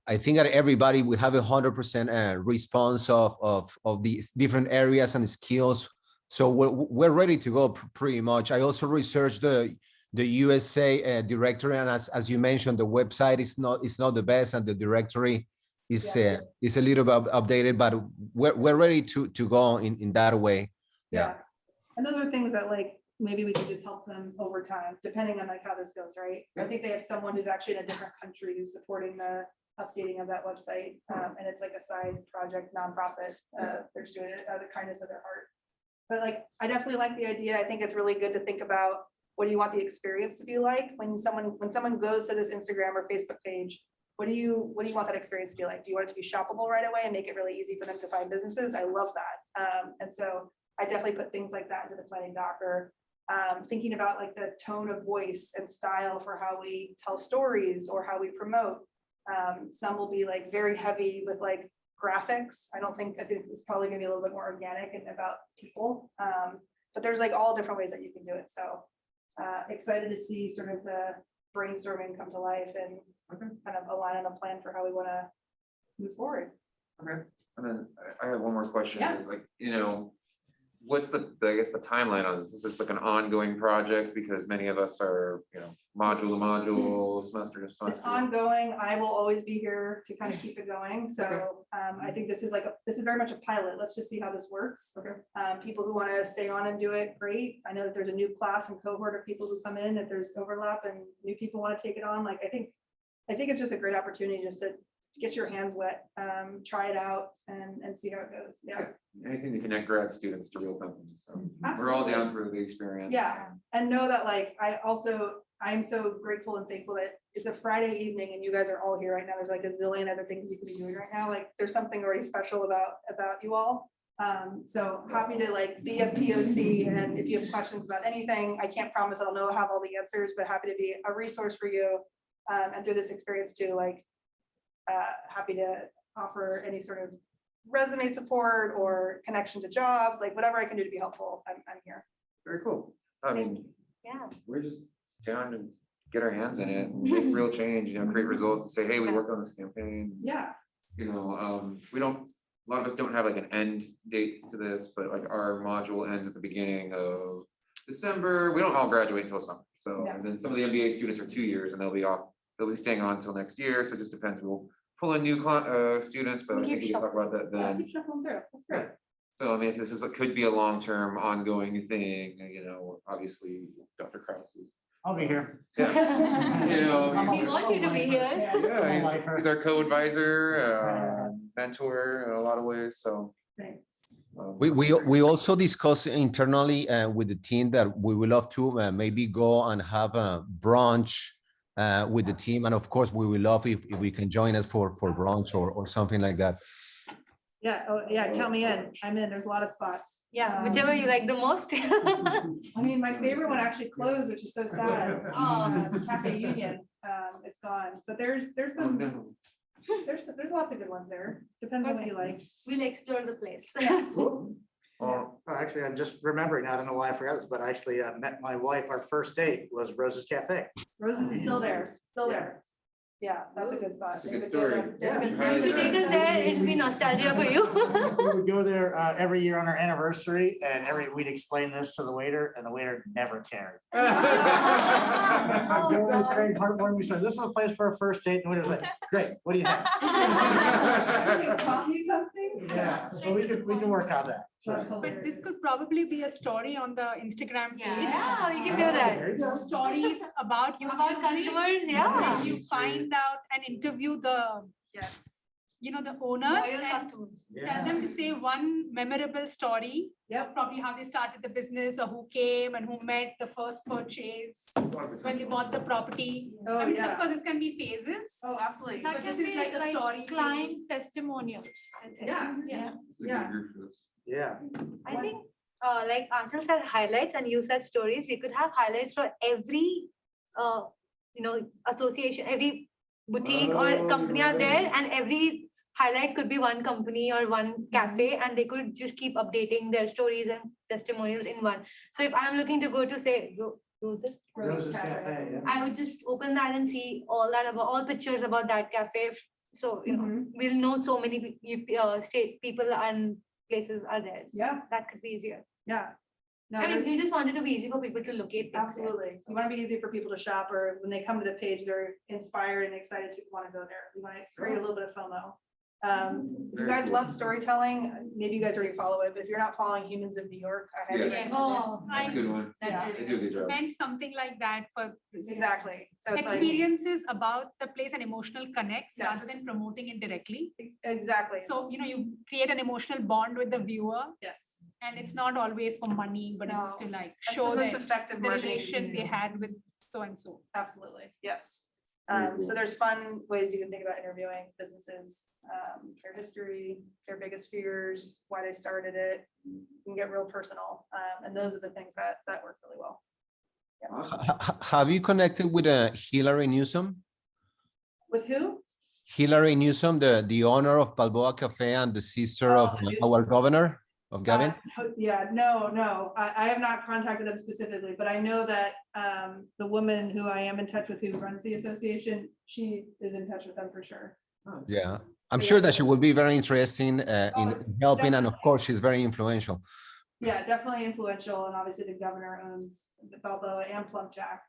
I think that everybody will have 100% response of the different areas and skills. So we're ready to go pretty much. I also researched the USA directory, and as you mentioned, the website is not the best, and the directory is a little bit updated, but we're ready to go in that way. Yeah. And those are things that like, maybe we could just help them over time, depending on like how this goes, right? I think they have someone who's actually in a different country who's supporting the updating of that website. And it's like a side project, nonprofit. They're just doing it out of the kindness of their heart. But like, I definitely like the idea. I think it's really good to think about, what do you want the experience to be like when someone goes to this Instagram or Facebook page? What do you want that experience to be like? Do you want it to be shoppable right away and make it really easy for them to find businesses? I love that. And so I definitely put things like that into the planning doc, or thinking about like the tone of voice and style for how we tell stories or how we promote. Some will be like very heavy with like graphics. I think it's probably gonna be a little bit more organic and about people. But there's like all different ways that you can do it. So excited to see sort of the brainstorming come to life and kind of align on a plan for how we want to move forward. Okay, and then I have one more question. Yeah. Is like, you know, what's I guess the timeline on this? Is this like an ongoing project? Because many of us are, module to module, semester to It's semester. ongoing. I will always be here to kind of keep it going. So I think this is very much a pilot. Let's just see how this works. Okay. People who want to stay on and do it, great. I know that there's a new class and cohort of people who come in, if there's overlap and new people want to take it on, like, I think it's just a great opportunity just to get your hands wet, try it out and see how it goes. Yeah. Anything to connect grad students to real companies. So we're all down for the experience. Yeah. And know that, like, I'm so grateful and thankful that it's a Friday evening and you guys are all here right now. There's like a zillion other things you could be doing right now. Like, there's something already special about you all. So happy to like be a POC, and if you have questions about anything, I can't promise I'll have all the answers, but happy to be a resource for you. And through this experience too, like, happy to offer any sort of resume support or connection to jobs, like whatever I can do to be helpful, I'm here. Very cool. I mean, Yeah. we're just down to get our hands in it and make real change, create results and say, hey, we worked on this campaign. Yeah. We don't, a lot of us don't have like an end date to this, but like our module ends at the beginning of December. We don't all graduate until summer. So, Yeah. and then some of the MBA students are 2 years and they'll be staying on until next year. So it just depends. We'll pull in new students, but I think we can talk about that Yeah, then. keep shuffling through. That's great. So I mean, if this could be a long-term ongoing thing, obviously Dr. Krause is. I'll be here. Yeah. We want you to be here. Yeah, he's our co-advisor, mentor in a lot of ways, so. Thanks. We also discussed internally with the team that we would love to maybe go and have a brunch with the team. And of course, we will love if we can join us for brunch or something like that. Yeah, oh, yeah, count me in. I'm in. There's a lot of spots. Yeah, whichever you like the most. I mean, my favorite one actually closed, which is so sad. Cafe Union, it's gone, but there's Oh, some, no. there's lots of good ones there. Depends on what you like. We'll explore the place. Oh, actually, I'm just remembering, I don't know why I forgot this, but I actually met my wife, our first date was Rose's Cafe. Roses is still there, still there. Yeah, that's a good spot. That's a good They story. have a good- You should take us there. It'll be nostalgia for you. We would go there every year on our anniversary, and we'd explain this to the waiter, and the waiter never cared. I'm doing this great heartwarming story. This is a place for a first date, and the waiter was like, great, what do you think? You taught me something? Yeah, so we can work on that. That's So, But hilarious. this could probably be a story on the Instagram page. Yeah, we can do that. there you go. Stories about you. About customers, yeah. Where you find out and interview the, Yes. the owners Loyal and customers. tell them to say one memorable story. Yep. Probably how they started the business or who came and who met the first purchase, when they bought the property. Oh, I mean, yeah. of course, this can be phases. Oh, absolutely. That But can this is be like a story client phase. testimonials, I think. Yeah. Yeah. This is a Yeah. good group for this. Yeah. I think, like Anshul said, highlights, and you said stories. We could have highlights for every, association, every boutique or company out there, and every highlight could be one company or one cafe, and they could just keep updating their stories and testimonials in one. So if I'm looking to go to say Roses, Rose's Cafe, yeah. I would just open that and see all pictures about that cafe. So Mhm. we'll know so many state people and places are there. So Yeah, that could be easier. yeah. No, I mean, there's- we just wanted to be easy for people to locate. things there. Absolutely. We want to be easy for people to shop, or when they come to the page, they're inspired and excited to want to go there. We want to create a little bit of FOMO. If you Very guys cool. love storytelling, maybe you guys already follow it, but if you're not following Humans of New York, I highly Yeah. recommend it. Oh, That's a good one. that's Yeah. really They do a good job. Meant something like that for this. Exactly. So it's like, Experiences about the place and emotional connects rather Yes. than promoting it directly. exactly. So, you create an emotional bond with the viewer, Yes. and it's not always for money, but it's to No, like That's show the most that effective the marketing you relation can they do. had with so and so. Absolutely. Yes. Very So cool. there's fun ways you can think about interviewing businesses, their history, their biggest fears, why they started it. You can get real personal. And those are the things that work really well. Awesome. Have you connected with Hillary Newsom? With who? Hillary Newsom, the owner of Balboa Cafe and the sister of our governor of Gavin? Yeah, no, I have not contacted them specifically, but I know that the woman who I am in touch with, who runs the association, she is in touch with them for sure. Yeah, I'm sure that she will be very interesting in helping, and of definitely. course, she's very influential. Yeah, definitely influential, and obviously the governor owns the Balboa and Plum Jack.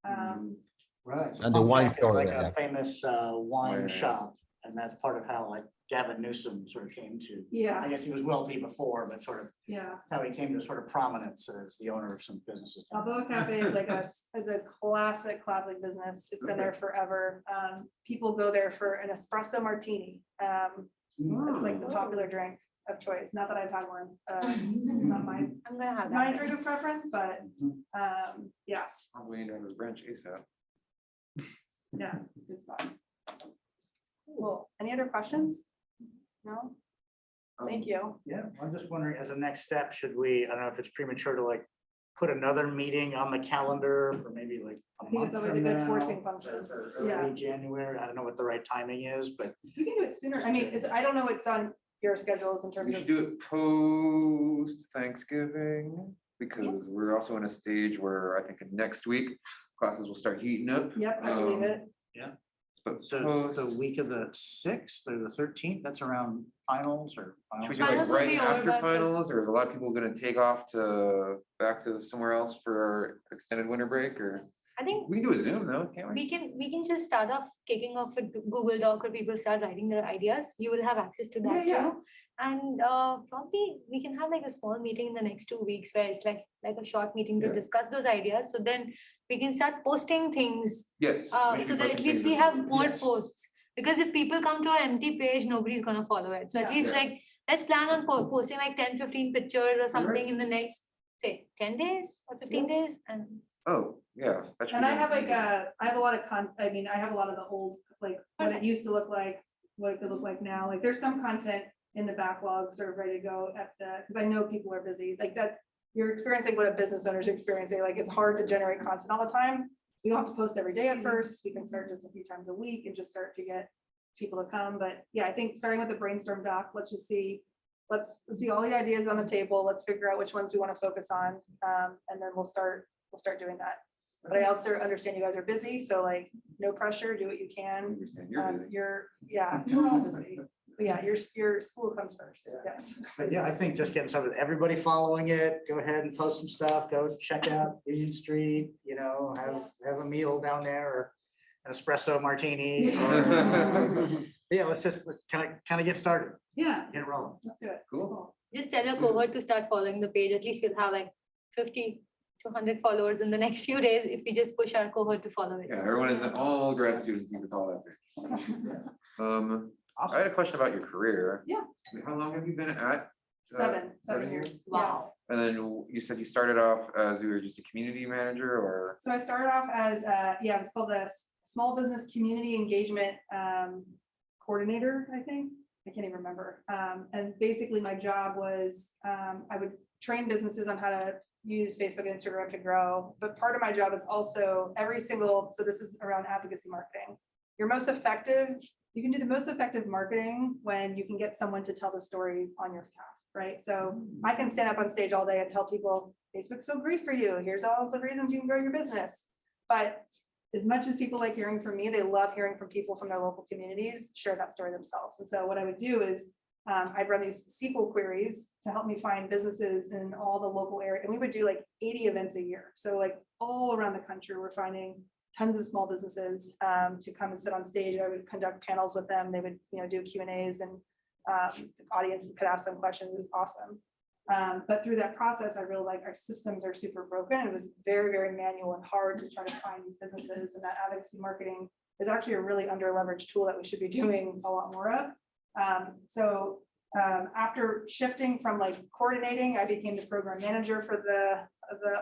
Right. so And the Plum wine Jack is store like they a have. famous Yeah. wine shop, and that's part of how like Gavin Newsom sort of came to. I Yeah, guess he was wealthy before, but sort of yeah. how he came to sort of prominence as the owner of some businesses. down there. Balboa Cafe is like is a classic business. It's been there forever. People go there for an espresso martini. It's like the popular drink of choice. Not that I've had one. It's not my I'm gonna have my that. drink of preference, but yeah, I'm waiting on his branch ASAP. yeah, it's a good spot. Cool. Any other questions? No? Thank you. Yeah, I'm just wondering, as a next step, should we, I don't know if it's premature to like put another meeting on the calendar for maybe like I a think month it's always from a good now, forcing function. or Yeah. early January. I don't know what the right timing is, but You can do it sooner. I mean, I don't know what's on your schedules in We terms should of, do it post Thanksgiving, because we're also in a stage where I think next week classes will start heating up. yep, I believe it. But so it's the post- week of the 6th or the 13th, that's around finals or. Should we finals? do like Finals will right be over after by the- finals, or is a lot of people gonna take off back to somewhere else for extended winter break, or I think we can do a Zoom though, can't we? we can just start off kicking off with Google Doc, where people start writing their ideas. You will have access to that Yeah, yeah. too. And probably we can have like a small meeting in the next 2 weeks where it's like a short meeting to Yeah. discuss those ideas. So then we can start posting things Yes. we should so be that at posting least things we this have week. more Yes. posts. Because if people come to an empty page, nobody's gonna follow it. So at Yeah. least Yeah. like, let's plan on posting like 10, 15 pictures or something in the next, say, 10 days or 15 days and. Oh, yeah. that should And be I done have like immediately. I have a lot of I mean, I have a lot of the old, like what it used to look like, what it could look like now. Like there's some content in the backlog sort of ready to go because I know people are busy like that. You're experiencing what a business owner's experiencing. Like it's hard to generate content all the time. We don't have to post every day at first. We can start just a few times a week and just start to get people to come. But yeah, I think starting with the brainstorm doc, let's just see. Let's see all the ideas on the table. Let's figure out which ones we want to focus on. And then we'll start doing that. But I also understand you guys are busy, so like, no pressure, do what you I can. understand you're busy. Yeah, we're all busy. But yeah, your school comes first, yes. But yeah, I think just getting started with everybody following it, go ahead and post some stuff, go check out Union Street, have a meal down there or an espresso martini. Yeah, let's kind of get started, Yeah, get it rolling. let's do it. Cool. Just tell your cohort to start following the page. At least we'll have like 50 to 100 followers in the next few days if we just push our cohort to follow it. Yeah, everyone all grad students need to follow that page. I had a question about your career. Yeah. How long have you been at? 7 years. Yeah. Wow. And then you said you started off as you were just a community manager, or? So I started off as, it's called the Small Business Community Engagement Coordinator, I think. I can't even remember. And basically my job was, I would train businesses on how to use Facebook and Instagram to grow. But part of my job is also so this is around advocacy marketing. You can do the most effective marketing when you can get someone to tell the story on your behalf, right? So I can stand up on stage all day and tell people, Facebook's so great for you. Here's all the reasons you can grow your business. But as much as people like hearing from me, they love hearing from people from their local communities share that story themselves. And so what I would do is I'd run these SQL queries to help me find businesses in all the local area. And we would do like 80 events a year. So like all around the country, we're finding tons of small businesses to come and sit on stage. I would conduct panels with them. They would, do Q&As and the audience could ask them questions. It was awesome. But through that process, I realized like our systems are super broken. It was very, very manual and hard to try to find these businesses, and that advocacy marketing is actually a really under leveraged tool that we should be doing a lot more of. After shifting from like coordinating, I became the program manager for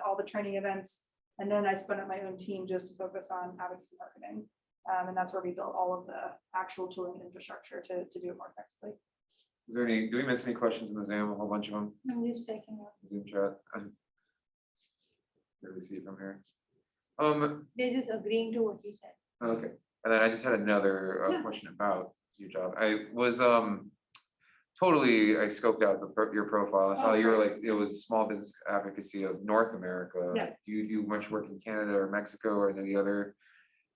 all the training events. And then I spun up my own team just to focus on advocacy marketing. And that's where we built all of the actual tooling infrastructure to do it more effectively. Is there do we miss any questions in the Zoom? A whole bunch of them, I'm just checking out. Zoom chat. Where do we see it from here? They're just agreeing to what you said. Okay, and then I just had another Yeah. question about your job. I was I scoped out your profile. I saw you were like, it was small business advocacy of North America. Yeah. Do you do much work in Canada or Mexico or any of the other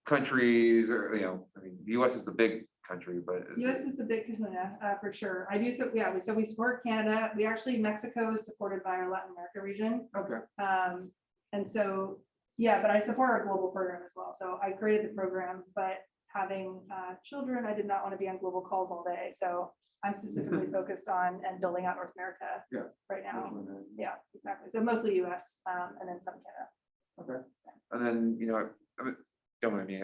countries or, I mean, the US is the big country, but. US is the big kahuna, for sure. I do, so, yeah, we support Canada. We actually, Mexico is supported by our Latin America region. Okay. And so, yeah, but I support our global program as well. So I created the program, but having children, I did not want to be on global calls all day. So I'm specifically focused on and building out North America right now. Yeah, exactly. So mostly US and then some Canada. Okay. And then, I mean, don't mind me,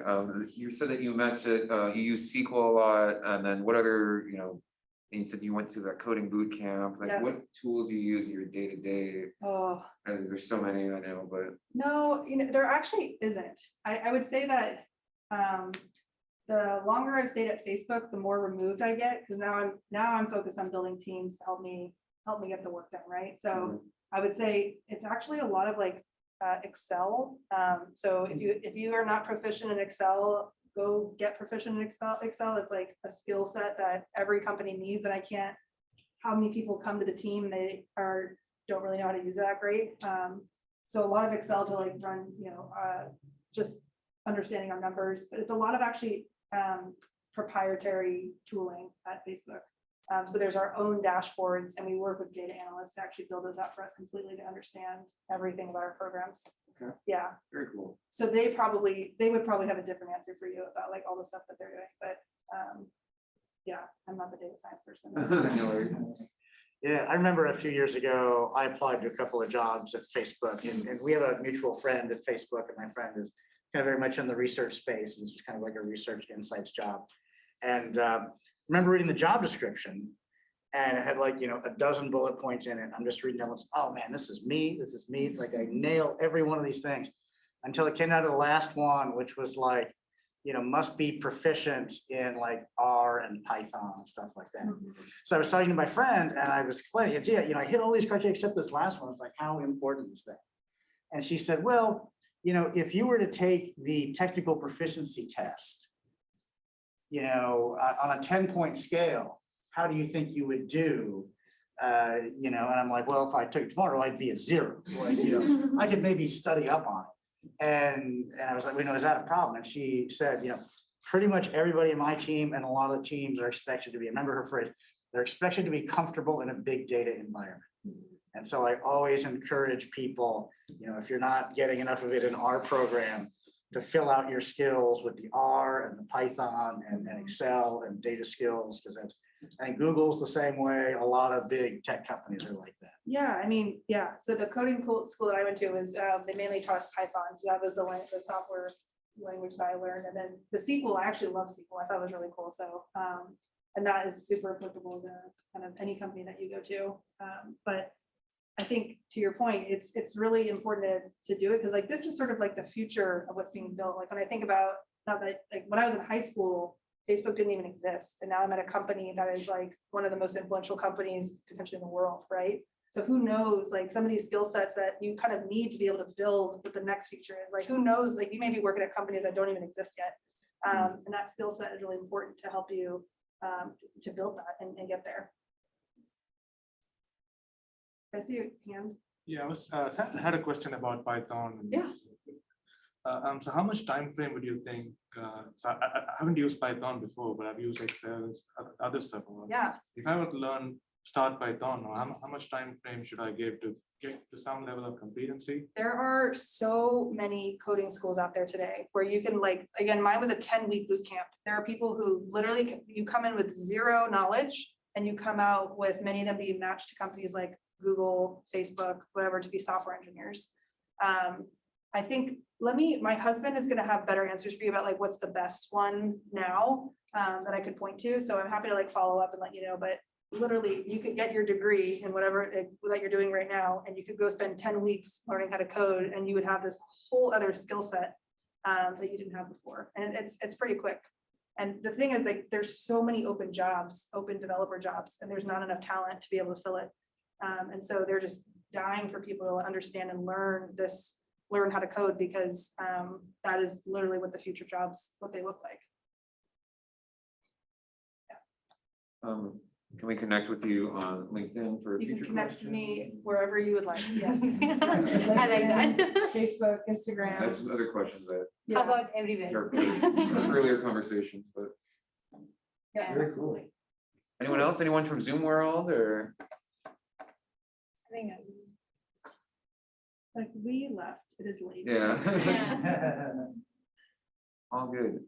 you said that you you use SQL a lot, and then what other, and you said you went to that coding boot camp, like Yeah. what tools do you use in your day-to-day? Oh, There's so many, I know, but. no, there actually isn't. I would say that the longer I've stayed at Facebook, the more removed I get, because now I'm focused on building teams to help me get the work done, right? So I would say it's actually a lot of like Excel. So if you are not proficient in Excel, go get proficient in Excel. It's like a skill set that every company needs, and I can't. How many people come to the team and they don't really know how to use it that great. So a lot of Excel to like run, just understanding our numbers, but it's a lot of actually proprietary tooling at Facebook. So there's our own dashboards, and we work with data analysts to actually build those out for us completely to understand everything about our programs. Okay. Yeah. Very cool. So they would probably have a different answer for you about like all the stuff that they're doing, but yeah, I'm not the data science person. No worries. Yeah, I remember a few years ago, I applied to a couple of jobs at Facebook, and we have a mutual friend at Facebook, and my friend is kind of very much in the research space. And it's kind of like a research insights job. And remember reading the job description, and it had like, a dozen bullet points in it. I'm just reading down, oh man, this is me. This is me. It's like I nail every one of these things until it came out of the last one, which was like, must be proficient in like R and Python and stuff like that. So I was talking to my friend and I was explaining, yeah, I hit all these criteria except this last one. It's like, how important is that? And she said, well, if you were to take the technical proficiency test, on a 10-point scale, how do you think you would do? And I'm like, well, if I took it tomorrow, I'd be a 0. Like, I could maybe study up on it. And I was like, is that a problem? And she said, pretty much everybody in my team and a lot of the teams are expected to be, remember her phrase, they're expected to be comfortable in a big data environment. And so I always encourage people, if you're not getting enough of it in our program, to fill out your skills with the R and the Python and Excel and data skills, because I think Google's the same way. A lot of big tech companies are like that. Yeah, I mean, yeah. So the coding school that I went to was they mainly taught us Python. So that was the software language that I learned. And then the SQL, I actually love SQL. I thought it was really cool. So and that is super applicable to kind of any company that you go to. But I think to your point, it's really important to do it, because like this is sort of like the future of what's being built. Like when I think about, not that like when I was in high school, Facebook didn't even exist, and now I'm at a company that is like one of the most influential companies potentially in the world, right? So who knows, like some of these skill sets that you kind of need to be able to build what the next feature is. Like who knows, like you may be working at companies that don't even exist yet, and that skill set is really important to help you to build that and get there. I see a hand. Yeah, I had a question about Python. Yeah. So how much time frame would you think? So I haven't used Python before, but I've used Excel, other stuff. Yeah. If I were to start Python, how much time frame should I give to get to some level of competency? There are so many coding schools out there today where you can, like, again, mine was a 10-week boot camp. There are people who literally, you come in with zero knowledge and you come out with, many of them being matched to companies like Google, Facebook, whatever, to be software engineers. I think, my husband is going to have better answers for you about like what's the best one now that I could point to. So I'm happy to like follow up and let you know, but literally you could get your degree in whatever that you're doing right now, and you could go spend 10 weeks learning how to code, and you would have this whole other skill set that you didn't have before. And it's pretty quick. And the thing is, like, there's so many open jobs, open developer jobs, and there's not enough talent to be able to fill it. And so they're just dying for people to understand and learn how to code, because that is literally what the future jobs, what they look like. Can we connect with you on LinkedIn for You can future connect with questions? me wherever you would like, yes. I like that. Facebook, Instagram. That's other questions that Yeah. How about everywhere? are earlier conversations, but Yes, Very absolutely. anyone else? Anyone from Zoom world or? I think Like we left, it is late. Yeah. All good.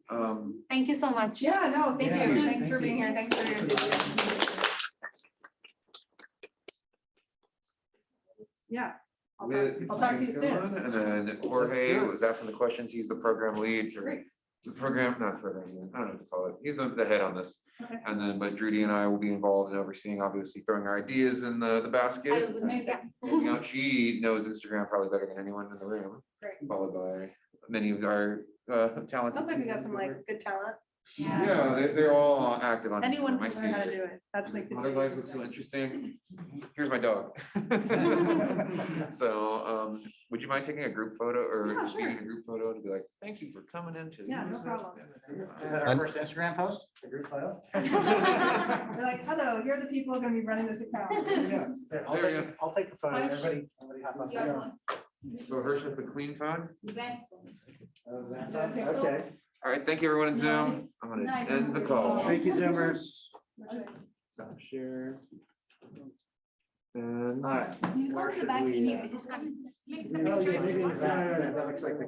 Thank you so much. Yeah, no, thank Yeah, you. thank Thanks for you. being here. Thanks for your. Yeah. I'll talk to you soon. And then Jorge was asking the questions. He's the program lead. Great. The program, not program, lead, I don't know what to call it. He's the head on this. Okay. And then, but Drudy and I will be involved in overseeing, obviously throwing our ideas in the basket. Amazing. And, you know, she knows Instagram probably better than anyone in the room, Great. followed by many of our talented. Sounds like we got people some in the like good talent. Yeah, they're all active on Anyone Instagram. I can see learn how to it. do it. That's like the. Their lives look so interesting. Here's my dog. So, would you mind taking a group photo or Yeah, just being in sure. a group photo to be like, thank you for coming into. Yeah, no this." problem. Is that our And- first Instagram post? A group photo? They're like, hello, here are the people who are gonna be running this account. Yeah, I'll There you take, I'll take the photo. Everybody hop on. So Hirsch has the clean phone. Okay, All right, thank you everyone in Zoom. I'm gonna Nice. end the call. thank you, Zoomers. Stop share. And. All right. You go Where to the should back we, anyway, just come. Oh, yeah, maybe in the back. That looks like the